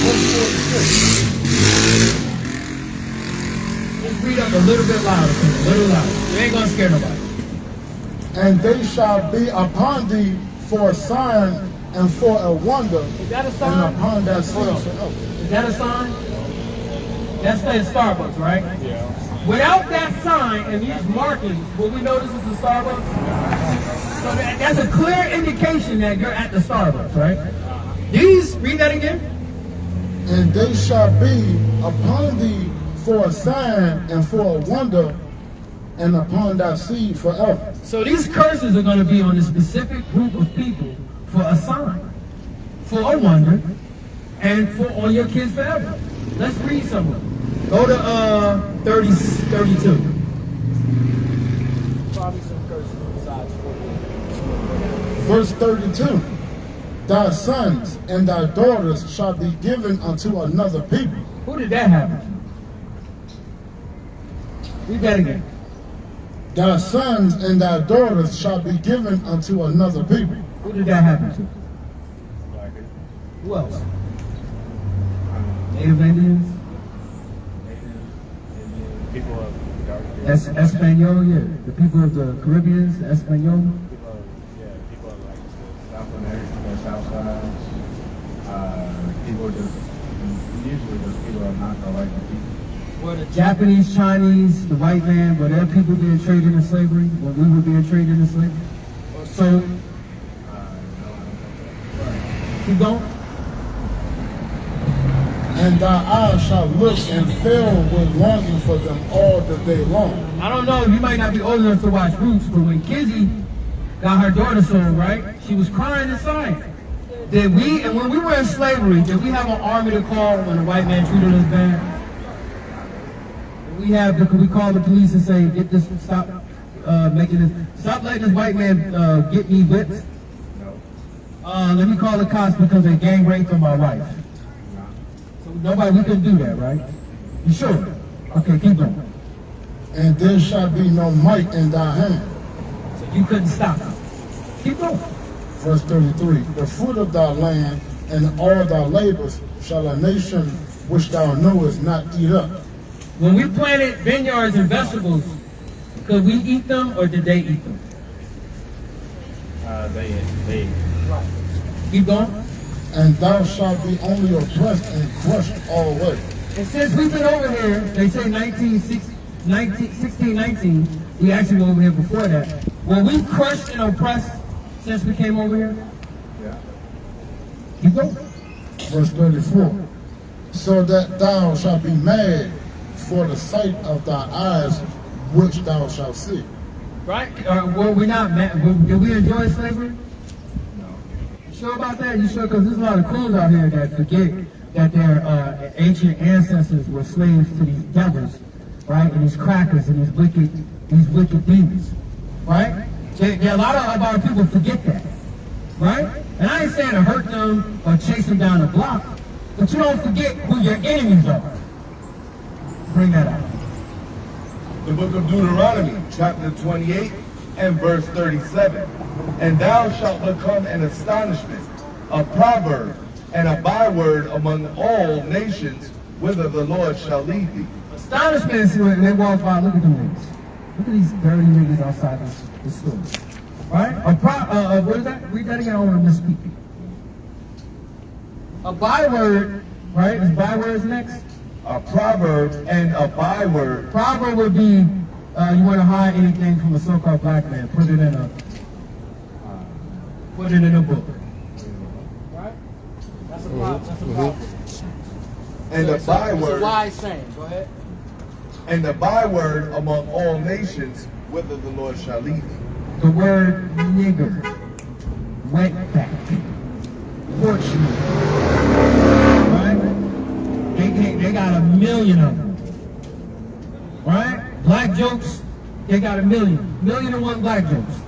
[SPEAKER 3] verse 46.
[SPEAKER 1] Just read up a little bit louder, please. A little louder. You ain't gonna scare nobody.
[SPEAKER 3] And they shall be upon thee for a sign and for a wonder.
[SPEAKER 1] Is that a sign?
[SPEAKER 3] And upon that seed.
[SPEAKER 1] Is that a sign? That's the Starbucks, right?
[SPEAKER 5] Yeah.
[SPEAKER 1] Without that sign and these markings, will we know this is a Starbucks? So that's a clear indication that you're at the Starbucks, right? These, read that again.
[SPEAKER 3] And they shall be upon thee for a sign and for a wonder, and upon thy seed forever.
[SPEAKER 1] So these curses are going to be on a specific group of people for a sign, for a wonder, and for on your kids forever. Let's read some of them. Go to 32. Probably some curses besides 40.
[SPEAKER 3] Verse 32. Thy sons and thy daughters shall be given unto another people.
[SPEAKER 1] Who did that happen to? Read that again.
[SPEAKER 3] Thy sons and thy daughters shall be given unto another people.
[SPEAKER 1] Who did that happen to?
[SPEAKER 5] Black people.
[SPEAKER 1] Who else? Native Indians?
[SPEAKER 5] People of dark skin.
[SPEAKER 1] Espanol, yeah. The people of the Caribbeans, the Espanol.
[SPEAKER 5] People of like the South America, the South Side. People usually those people are not the white people.
[SPEAKER 1] Were the Japanese, Chinese, the white man, were their people being traded into slavery? When we were being traded into slavery? So,
[SPEAKER 5] No, I don't think that.
[SPEAKER 1] keep going.
[SPEAKER 3] And thy eyes shall look and fill with longing for them all the day long.
[SPEAKER 1] I don't know, you might not be old enough to watch Roots, but when Kizzy got her daughter sold, right, she was crying inside. And when we were in slavery, did we have an army to call when a white man treated us bad? Could we call the police and say, get this, stop letting this white man get me whipped? Let me call the cops because they gang raped my wife. So we couldn't do that, right? You sure? Okay, keep going.
[SPEAKER 3] And there shall be no might in thy hand.
[SPEAKER 1] So you couldn't stop. Keep going.
[SPEAKER 3] Verse 33. The fruit of thy land and all thy labors shall a nation which thou knowest not eat up.
[SPEAKER 1] When we planted vineyards and vegetables, could we eat them or did they eat them?
[SPEAKER 5] They
[SPEAKER 1] Keep going.
[SPEAKER 3] And thou shalt be only oppressed and crushed always.
[SPEAKER 1] And since we've been over here, they say 1619, we actually were over here before that. Were we crushed and oppressed since we came over here?
[SPEAKER 5] Yeah.
[SPEAKER 1] Keep going.
[SPEAKER 3] Verse 34. So that thou shalt be mad for the sight of thy eyes, which thou shalt see.
[SPEAKER 1] Right? Were we not mad? Did we enjoy slavery?
[SPEAKER 5] No.
[SPEAKER 1] You sure about that? You sure? Because there's a lot of crews out here that forget that their ancient ancestors were slaves to these devils, right? And these crackers and these wicked demons, right? A lot of our people forget that, right? And I ain't saying to hurt them or chase them down the block, but you don't forget who your enemies are. Bring that out.
[SPEAKER 2] The book of Deuteronomy, chapter 28, and verse 37. And thou shalt become an astonishment, a proverb, and a byword among all nations, whither the Lord shall lead thee.
[SPEAKER 1] Astonishment is when they walk by. Look at them niggas. Look at these dirty niggas outside the store. Right? What is that? Read that again. I don't want to misspeak. A byword, right? Is bywords next?
[SPEAKER 2] A proverb and a byword.
[SPEAKER 1] Proverb would be you want to hide anything from a so-called black man. Put it in a book. Right? That's a proverb. That's a proverb.
[SPEAKER 2] And the byword.
[SPEAKER 1] It's a wise saying. Go ahead.
[SPEAKER 2] And the byword among all nations, whither the Lord shall lead thee.
[SPEAKER 1] The word nigger, wetback, Portuguese, right? They got a million of them, right? Black jokes, they got a million and one black jokes.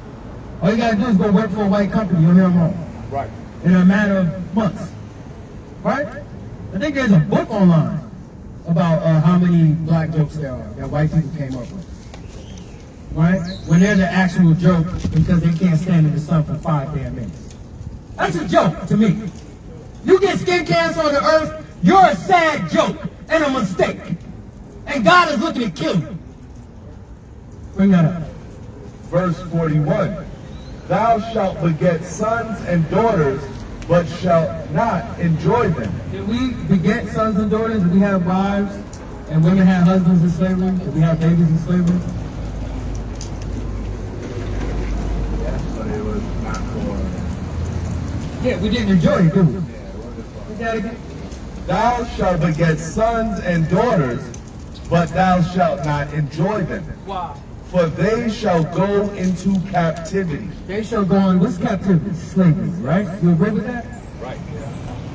[SPEAKER 1] All you gotta do is go work for a white company, you'll hear them all.
[SPEAKER 2] Right.
[SPEAKER 1] In a matter of months, right? I think there's a book online about how many black jokes there are that white people came up with. Right? When they're the actual joke because they can't stand in the sun for 5 damn minutes. That's a joke to me. You get skin cancer on the earth, you're a sad joke and a mistake. And God is looking to kill you. Bring that up.
[SPEAKER 2] Verse 41. Thou shalt beget sons and daughters, but shalt not enjoy them.
[SPEAKER 1] Did we beget sons and daughters? Did we have wives and women had husbands in slavery? Did we have babies in slavery?
[SPEAKER 5] But it was not for.
[SPEAKER 1] Yeah, we didn't enjoy it, did we?
[SPEAKER 5] Yeah, it wasn't for.
[SPEAKER 1] Read that again.
[SPEAKER 2] Thou shalt beget sons and daughters, but thou shalt not enjoy them.
[SPEAKER 1] Why?
[SPEAKER 2] For they shall go into captivity.
[SPEAKER 1] They shall go on, what's captivity? Slavery, right? You agree with that?
[SPEAKER 2] Right.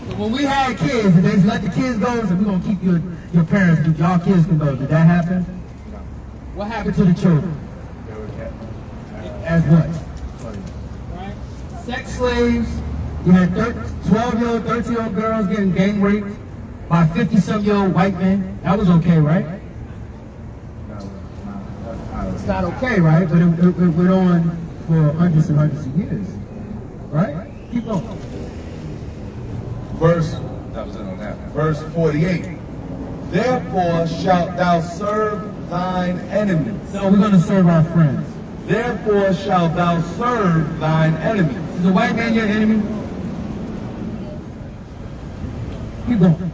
[SPEAKER 1] So when we had kids, and they just let the kids go, and said, we're going to keep your parents, y'all kids can go. Did that happen?
[SPEAKER 5] No.
[SPEAKER 1] What happened to the children?
[SPEAKER 5] They were kept.
[SPEAKER 1] As what?
[SPEAKER 5] Slaves.
[SPEAKER 1] Right? Sex slaves. You had 12-year-old, 13-year-old girls getting gang raped by 50-some-year-old white men. That was okay, right? It's not okay, right? But it went on for hundreds and hundreds of years, right? Keep going.
[SPEAKER 2] Verse 48. Therefore shalt thou serve thine enemies.
[SPEAKER 1] No, we're going to serve our friends.
[SPEAKER 2] Therefore shalt thou serve thine enemies.
[SPEAKER 1] Is the white man your enemy? Keep going.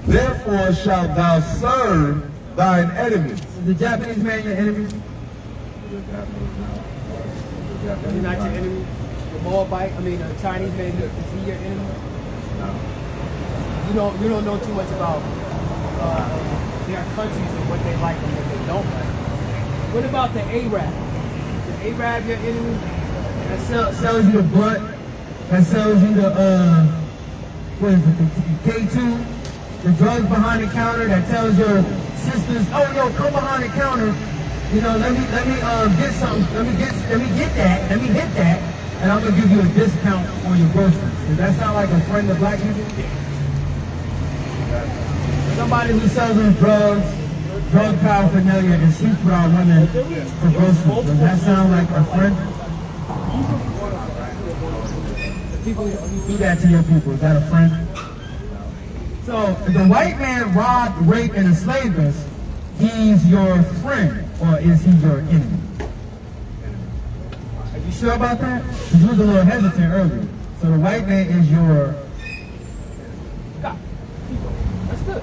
[SPEAKER 2] Therefore shalt thou serve thine enemies.
[SPEAKER 1] Is the Japanese man your enemy? He's not your enemy. The Moabite, the Chinese man, is he your enemy?
[SPEAKER 5] No.
[SPEAKER 1] You don't know too much about their countries and what they like and what they don't like. What about the Arab? Is the Arab your enemy? That sells you the blunt. That sells you the what is it? The K2, the drugs behind the counter. That tells your sisters, oh yo, come behind the counter. You know, let me get something. Let me hit that, and I'm gonna give you a discount on your groceries. Does that sound like a friend of black people? Somebody who sells them drugs, drug paraphernalia, and sleeps with our women for groceries. Does that sound like a friend? People who do that to your people, is that a friend? So if the white man robbed, raped, and enslaved us, he's your friend, or is he your enemy? Are you sure about that? Because you was a little hesitant earlier. So the white man is your God. That's good.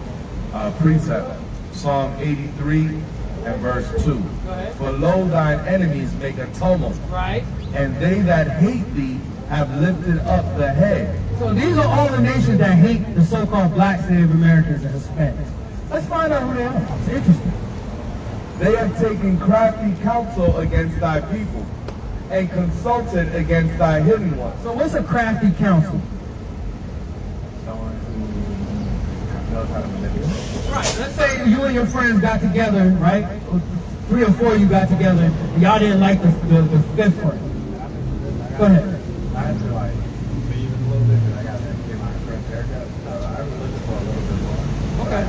[SPEAKER 2] Precept. Psalm 83 and verse 2.
[SPEAKER 1] Go ahead.
[SPEAKER 2] For lo, thine enemies make a tumult,
[SPEAKER 1] Right.
[SPEAKER 2] and they that hate thee have lifted up the head.
[SPEAKER 1] So these are all the nations that hate the so-called blacks, Native Americans, and Hispanics. Let's find out who they are. It's interesting.
[SPEAKER 2] They have taken crafty counsel against thy people, and consulted against thy hidden ones.
[SPEAKER 1] So what's a crafty counsel?
[SPEAKER 5] Someone who knows how to manipulate.
[SPEAKER 1] Right. Let's say you and your friends got together, right? 3 or 4 of you got together, and y'all didn't like the 5th friend. Go ahead.
[SPEAKER 5] I had to leave it a little bit because I got to get my friend's haircut. So I was looking for a little bit more.
[SPEAKER 1] Okay.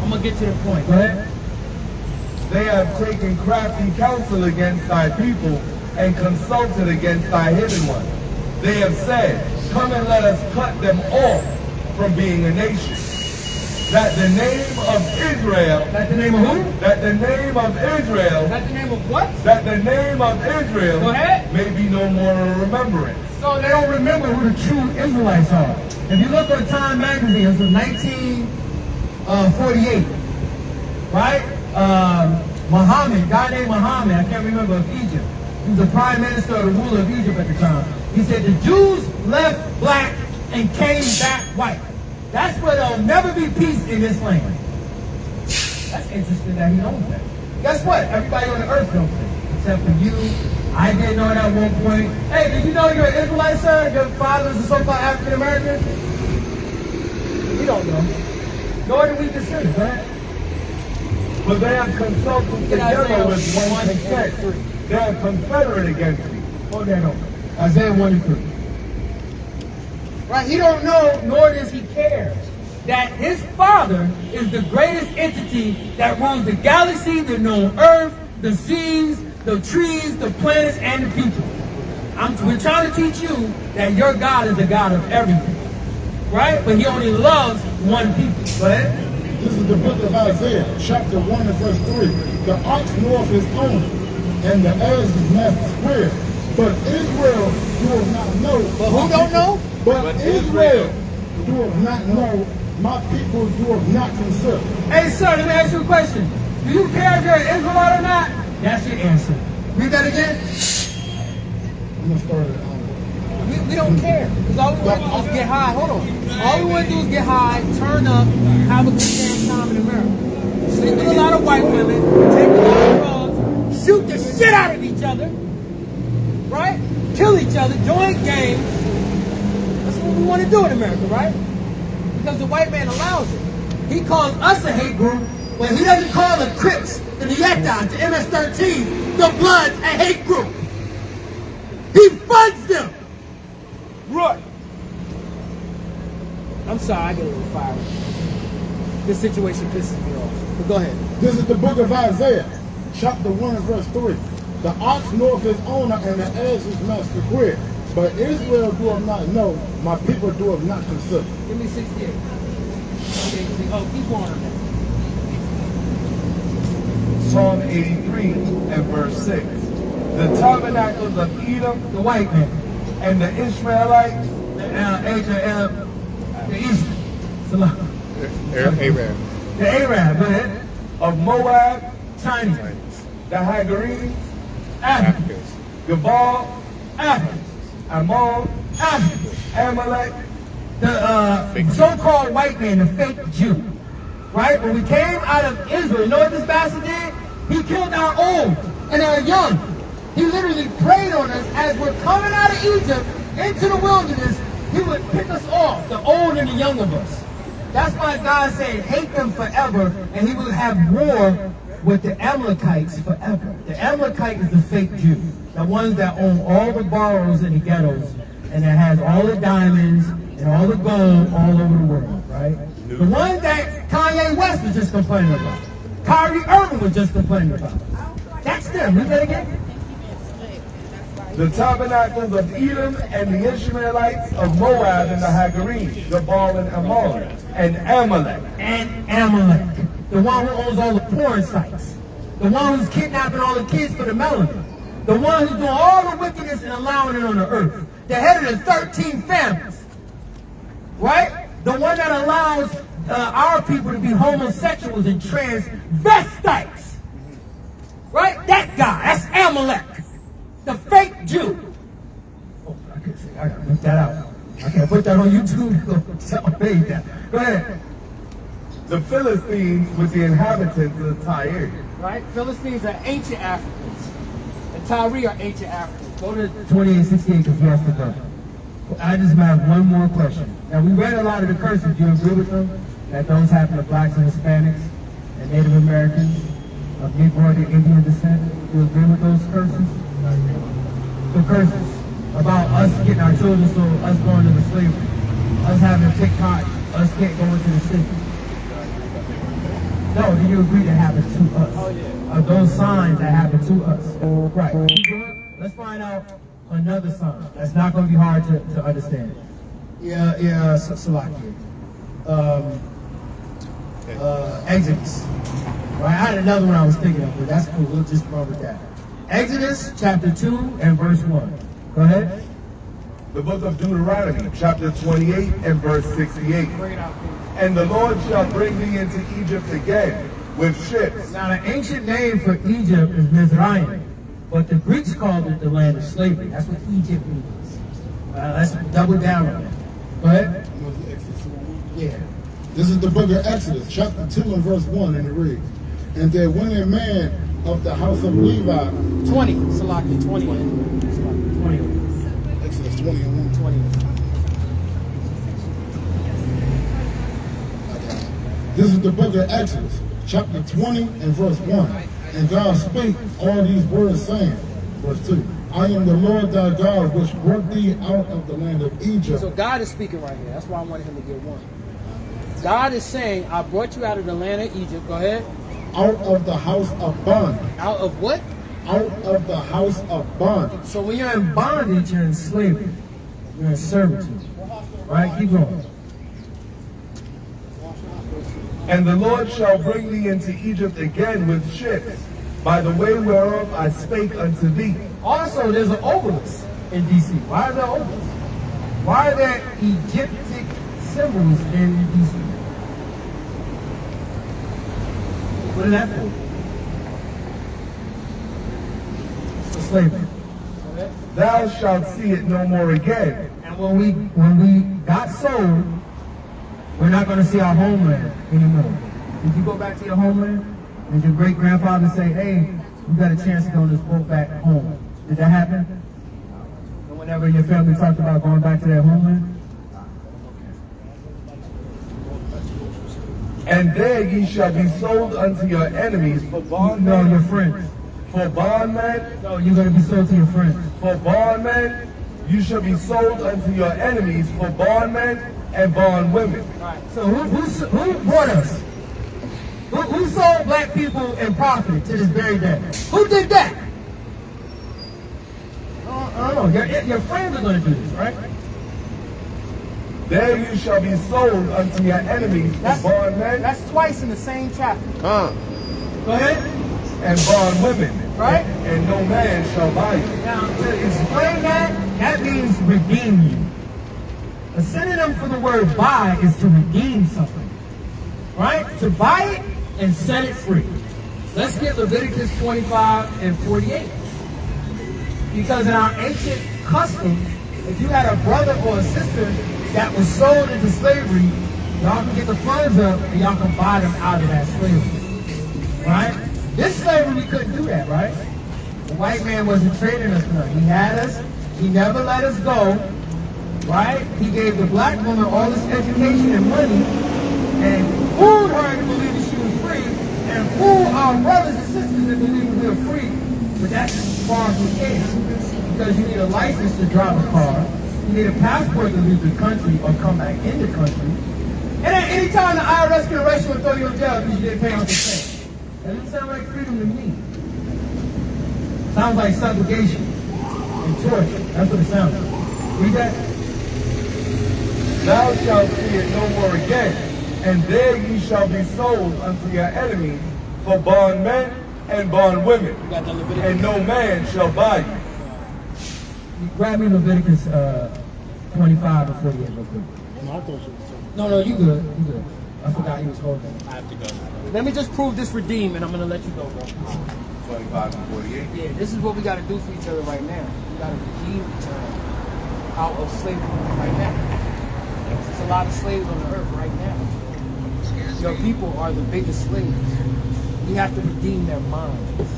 [SPEAKER 1] I'm gonna get to the point. Go ahead.
[SPEAKER 2] They have taken crafty counsel against thy people, and consulted against thy hidden one. They have said, come and let us cut them off from being a nation. That the name of Israel.
[SPEAKER 1] That the name of who?
[SPEAKER 2] That the name of Israel.
[SPEAKER 1] That the name of what?
[SPEAKER 2] That the name of Israel.
[SPEAKER 1] Go ahead.
[SPEAKER 2] May be no more a remembrance.
[SPEAKER 1] So they don't remember who the true Israelites are. If you look at Time magazine, it's from 1948, right? Muhammad, a guy named Muhammad, I can't remember, of Egypt. He was the prime minister or the ruler of Egypt at the time. He said the Jews left black and came back white. That's where there'll never be peace in this land. That's interesting that he knows that. Guess what? Everybody on the earth knows it, except for you. I didn't know it at one point. Hey, did you know you're an Israelite, sir? Your father is a so-called African American? We don't know. Nor do we consider that.
[SPEAKER 2] But they have consulted together with one consent. They are confederate against me.
[SPEAKER 1] Hold that on. Isaiah 1 and 3. Right? He don't know, nor does he care, that his father is the greatest entity that rules the galaxy, the known earth, the seas, the trees, the planets, and the people. We're trying to teach you that your God is the God of everything. Right? But he only loves one people. Go ahead.
[SPEAKER 3] This is the book of Isaiah, chapter 1 and verse 3. The ox knoweth his owner, and the ass is master square. But Israel doeth not know.
[SPEAKER 1] But who don't know?
[SPEAKER 3] But Israel doeth not know. My people doeth not consider.
[SPEAKER 1] Hey, sir, let me ask you a question. Do you care if you're an Israelite or not? That's your answer. Read that again.
[SPEAKER 3] I'm going to start it.
[SPEAKER 1] We don't care. Because all we want to do is get high. Hold on. All we want to do is get high, turn up, have a good damn time in America. Sleep with a lot of white women, take a lot of drugs, shoot the shit out of each other, right? Kill each other, join gangs. That's what we want to do in America, right? Because the white man allows it. He calls us a hate group when he doesn't call the Crips, the Yetas, the MS-13, the Bloods a hate group. He funds them. Right. I'm sorry, I get a little fired. This situation pisses me off. But go ahead.
[SPEAKER 3] This is the book of Isaiah, chapter 1 and verse 3. The ox knoweth his owner, and the ass his master queer. But Israel doeth not know, my people doeth not consider.
[SPEAKER 1] Give me 68. Okay, oh, keep on that.
[SPEAKER 2] Psalm 83 and verse 6. The tabernacles of Edom,
[SPEAKER 1] The white man.
[SPEAKER 2] and the Israelites,
[SPEAKER 1] The East.
[SPEAKER 5] Arab.
[SPEAKER 1] The Arab, go ahead.
[SPEAKER 2] of Moab,
[SPEAKER 1] Chinese.
[SPEAKER 2] the Hagarenes,
[SPEAKER 1] Africans.
[SPEAKER 2] Gabal,
[SPEAKER 1] Africans.
[SPEAKER 2] Ammon,
[SPEAKER 1] Africans.
[SPEAKER 2] Amalek,
[SPEAKER 1] The so-called white man, the fake Jew. Right? When we came out of Israel, you know what this bastard did? He killed our old and our young. He literally preyed on us as we're coming out of Egypt into the wilderness. He would pick us off, the old and the young of us. That's why God said, hate them forever, and he will have war with the Amalekites forever. The Amalekite is the fake Jew, the ones that own all the boroughs in the ghettos, and that has all the diamonds and all the gold all over the world, right? The one that Kanye West was just complaining about. Kyrie Irving was just complaining about. That's them. Read that again.
[SPEAKER 2] the tabernacles of Edom, and the Ishmaelites of Moab, and the Hagarenes, Gabal and Ammon, and Amalek.
[SPEAKER 1] And Amalek, the one who owns all the porn sites, the one who's kidnapping all the kids for the melanin, the one who's doing all the wickedness and allowing it on the earth, the head of the 13 families, right? The one that allows our people to be homosexuals and transvestites, right? That guy, that's Amalek, the fake Jew. Oh, I gotta put that out. I can't put that on YouTube. Go ahead.
[SPEAKER 2] The Philistines with the inhabitants of Tyre.
[SPEAKER 1] Right? Philistines are ancient Africans. And Tyre are ancient Africans. Go to 2868 because you asked the brother. I just have one more question. Now, we read a lot of the curses. Do you agree with them? That those happen to blacks and Hispanics and Native Americans of Negro and Indian descent? Do you agree with those curses? The curses about us getting our children, so us going into slavery, us having to take cotton, us can't go into the city. No, do you agree that happened to us? Oh, yeah. Those signs that happened to us. Right. Let's find out another sign. That's not going to be hard to understand. Yeah, Salaki. Exodus. Right, I had another one I was thinking of, but that's cool. We'll just run with that. Exodus chapter 2 and verse 1. Go ahead.
[SPEAKER 2] The book of Deuteronomy, chapter 28 and verse 68. And the Lord shall bring thee into Egypt again with ships.
[SPEAKER 1] Now, the ancient name for Egypt is Mizraim, but the Greeks called it the land of slavery. That's what Egypt means. Let's double down on that. Go ahead. Yeah.
[SPEAKER 3] This is the book of Exodus, chapter 2 and verse 1, and it reads, And there went a man of the house of Levi.
[SPEAKER 6] 20, Salaki, 20.
[SPEAKER 1] 20.
[SPEAKER 3] Exodus 20 and 1.
[SPEAKER 6] 20.
[SPEAKER 3] This is the book of Exodus, chapter 20 and verse 1. And God spake all these words, saying, verse 2, I am the Lord thy God, which brought thee out of the land of Egypt.
[SPEAKER 6] So God is speaking right here. That's why I wanted him to get one. God is saying, I brought you out of the land of Egypt. Go ahead.
[SPEAKER 3] Out of the house of bondage.
[SPEAKER 6] Out of what?
[SPEAKER 3] Out of the house of bondage.
[SPEAKER 1] So when you're in bondage, you're in slavery. You're in servitude. Right? Keep going.
[SPEAKER 2] And the Lord shall bring thee into Egypt again with ships, by the way whereof I spake unto thee.
[SPEAKER 1] Also, there's an obelisk in D.C. Why is there an obelisk? Why are there Egyptic symbols in D.C.? What is that for? For slavery.
[SPEAKER 2] Thou shalt see it no more again.
[SPEAKER 1] And when we got sold, we're not going to see our homeland anymore. Did you go back to your homeland? Did your great grandfather say, hey, you got a chance to go on this boat back home? Did that happen? And whenever your family talked about going back to their homeland?
[SPEAKER 2] And there ye shall be sold unto your enemies for bondmen.
[SPEAKER 1] No, your friends.
[SPEAKER 2] For bondmen.
[SPEAKER 1] No, you're going to be sold to your friends.
[SPEAKER 2] For bondmen. You shall be sold unto your enemies for bondmen and bondwomen.
[SPEAKER 1] So who brought us? Who sold black people and profited to this very day? Who did that? I don't know. Your friends are going to do this, right?
[SPEAKER 2] There you shall be sold unto your enemies for bondmen.
[SPEAKER 6] That's twice in the same chapter.
[SPEAKER 1] Go ahead.
[SPEAKER 2] And bondwomen.
[SPEAKER 6] Right?
[SPEAKER 2] And no man shall buy you.
[SPEAKER 1] Now, to explain that means redeem you. A synonym for the word buy is to redeem something. Right? To buy it and set it free. Let's get Leviticus 25 and 48. Because in our ancient custom, if you had a brother or a sister that was sold into slavery, y'all can get the funds up and y'all can buy them out of that slavery. Right? This slavery, we couldn't do that, right? The white man wasn't trading us for nothing. He had us. He never let us go. Right? He gave the black woman all this education and money and fooled her into believing she was free and fooled our brothers and sisters into believing we were free. But that's as far as we can. Because you need a license to drive a car. You need a passport to leave the country or come back in the country. And at any time the IRS can arrest you and throw you in jail because you didn't pay off the tax. That doesn't sound like freedom to me. Sounds like subjugation and torture. That's what it sounds like. Read that.
[SPEAKER 2] Thou shalt see it no more again, and there ye shall be sold unto your enemies for bondmen and bondwomen, and no man shall buy you.
[SPEAKER 1] Grab me Leviticus 25 and 48 real quick. No, you good. You good. I forgot he was holding.
[SPEAKER 6] I have to go. Let me just prove this redeem, and I'm going to let you go, bro.
[SPEAKER 2] 25 and 48.
[SPEAKER 6] Yeah, this is what we got to do for each other right now. We got to redeem each other out of slavery right now. There's a lot of slaves on the earth right now. Your people are the biggest slaves. We have to redeem their minds,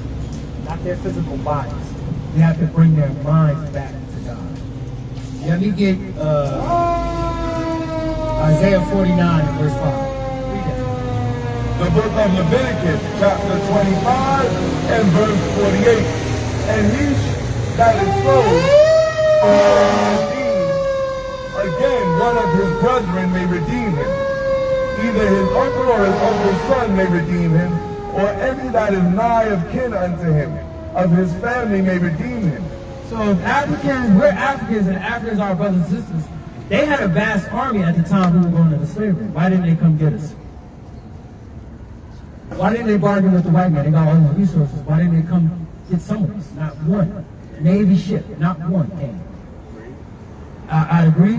[SPEAKER 6] not their physical bodies.
[SPEAKER 1] We have to bring their minds back to God. Let me get Isaiah 49 and verse 5.
[SPEAKER 2] The book of Leviticus, chapter 25 and verse 48. And he that is sold again, one of his brethren may redeem him. Either his uncle or his uncle's son may redeem him, or any that is nigh of kin unto him, of his family may redeem him.
[SPEAKER 1] So if Africans, we're Africans and Africans are our brothers and sisters, they had a vast army at the time we were going into slavery. Why didn't they come get us? Why didn't they bargain with the white man? They got all these resources. Why didn't they come get some of us? Not one. Navy ship, not one came. I'd agree.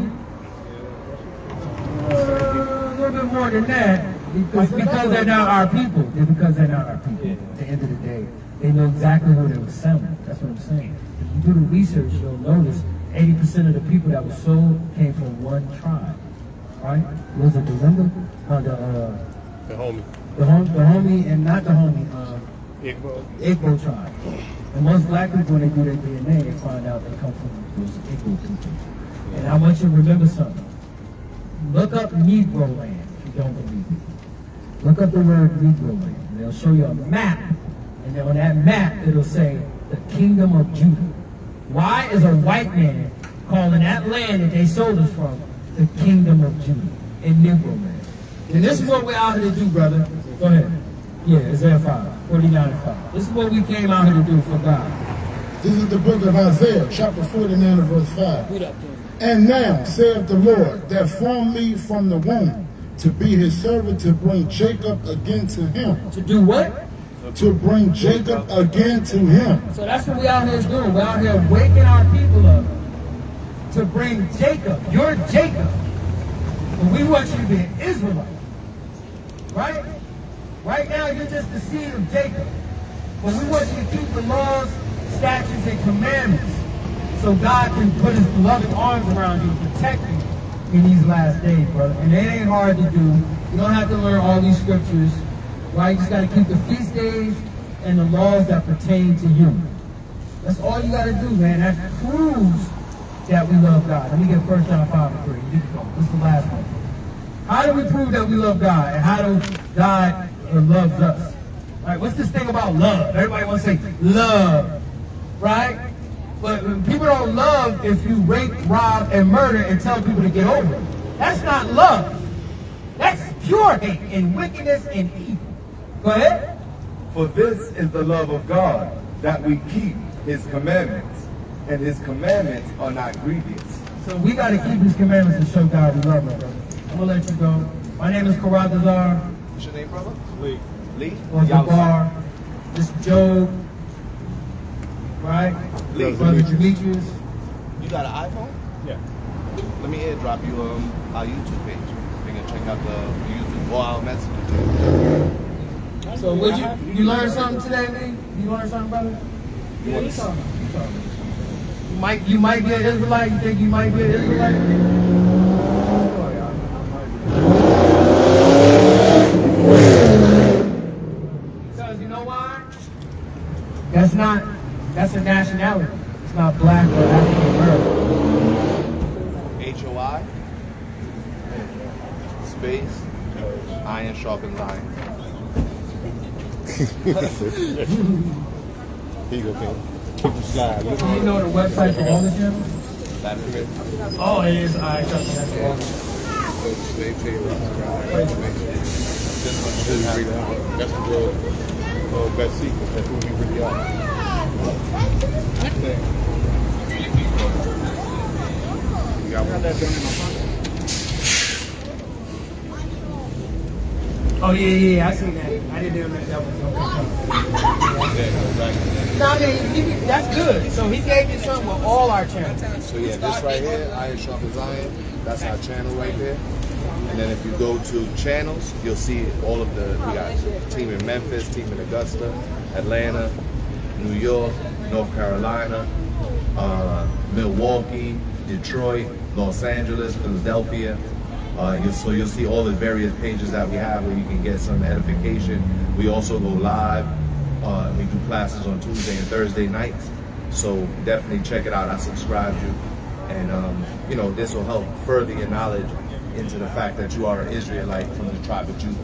[SPEAKER 1] A little bit more than that, because they're not our people. Because they're not our people. At the end of the day, they know exactly who they were selling. That's what I'm saying. If you do the research, you'll notice 80% of the people that were sold came from one tribe. Right? Was it the Limba?
[SPEAKER 7] The homie.
[SPEAKER 1] The homie, and not the homie, Igbo tribe. And most black people, when they do their DNA, they find out they come from those Igbo people. And I want you to remember something. Look up Negro land if you don't believe me. Look up the word Negro land. And they'll show you a map. And then on that map, it'll say the Kingdom of Judah. Why is a white man calling that land that they sold us from the Kingdom of Judah in Negro land? And this is what we're out here to do, brother. Go ahead. Yeah, Isaiah 5, 49 and 5. This is what we came out here to do for God.
[SPEAKER 3] This is the book of Isaiah, chapter 49 and verse 5. And now, saith the Lord, that formed me from the womb, to be his servant, to bring Jacob again to him.
[SPEAKER 1] To do what?
[SPEAKER 3] To bring Jacob again to him.
[SPEAKER 1] So that's what we out here doing. We're out here waking our people up to bring Jacob. You're Jacob. But we want you to be an Israelite. Right? Right now, you're just the seed of Jacob. But we want you to keep the laws, statutes, and commandments so God can put his loving arms around you and protect you in these last days, brother. And it ain't hard to do. You don't have to learn all these scriptures. Right? You just got to keep the feast days and the laws that pertain to you. That's all you got to do, man. That proves that we love God. Let me get 1 John 5 and 3. This is the last one. How do we prove that we love God? And how do God loves us? Right? What's this thing about love? Everybody wants to say love, right? But people don't love if you rape, rob, and murder and tell people to get over it. That's not love. That's pure hate and wickedness and evil. Go ahead.
[SPEAKER 2] For this is the love of God, that we keep his commandments, and his commandments are not grievous.
[SPEAKER 1] So we got to keep his commandments and show God we love him, brother. I'm going to let you go. My name is Karadazar.
[SPEAKER 4] What's your name, brother?
[SPEAKER 7] Lee.
[SPEAKER 4] Lee?
[SPEAKER 1] Or Jabbar. This is Joe. Right?
[SPEAKER 4] Lee.
[SPEAKER 1] Brother Demetrius.
[SPEAKER 4] You got an iPhone?
[SPEAKER 7] Yeah.
[SPEAKER 4] Let me airdrop you our YouTube page. You can check out the YouTube or our messages.
[SPEAKER 1] So would you learn something today, Lee? You learn something, brother? Yeah, you talking. You might be an Israelite. You think you might be an Israelite? Because you know why? That's a nationality. It's not black or African American.
[SPEAKER 4] H.O.I. Space. Iron sharpens iron.
[SPEAKER 7] Here you go, King. Keep the slide.
[SPEAKER 1] Do you know the website for all the channels?
[SPEAKER 4] That's it.
[SPEAKER 1] Oh, it is. I trust me. That's all.
[SPEAKER 7] That's the best secret. That's who we really are. You got one.
[SPEAKER 1] Oh, yeah. I seen that. I didn't know that was no. I mean, that's good. So he gave you something with all our channels.
[SPEAKER 8] So yeah, this right here, Iron Sharpens Iron, that's our channel right there. And then if you go to channels, you'll see all of we got team in Memphis, team in Augusta, Atlanta, New York, North Carolina, Milwaukee, Detroit, Los Angeles, Philadelphia. So you'll see all the various pages that we have where you can get some edification. We also go live. We do classes on Tuesday and Thursday nights. So definitely check it out. I subscribed you. And, this will help further your knowledge into the fact that you are an Israelite from the tribe of Judah.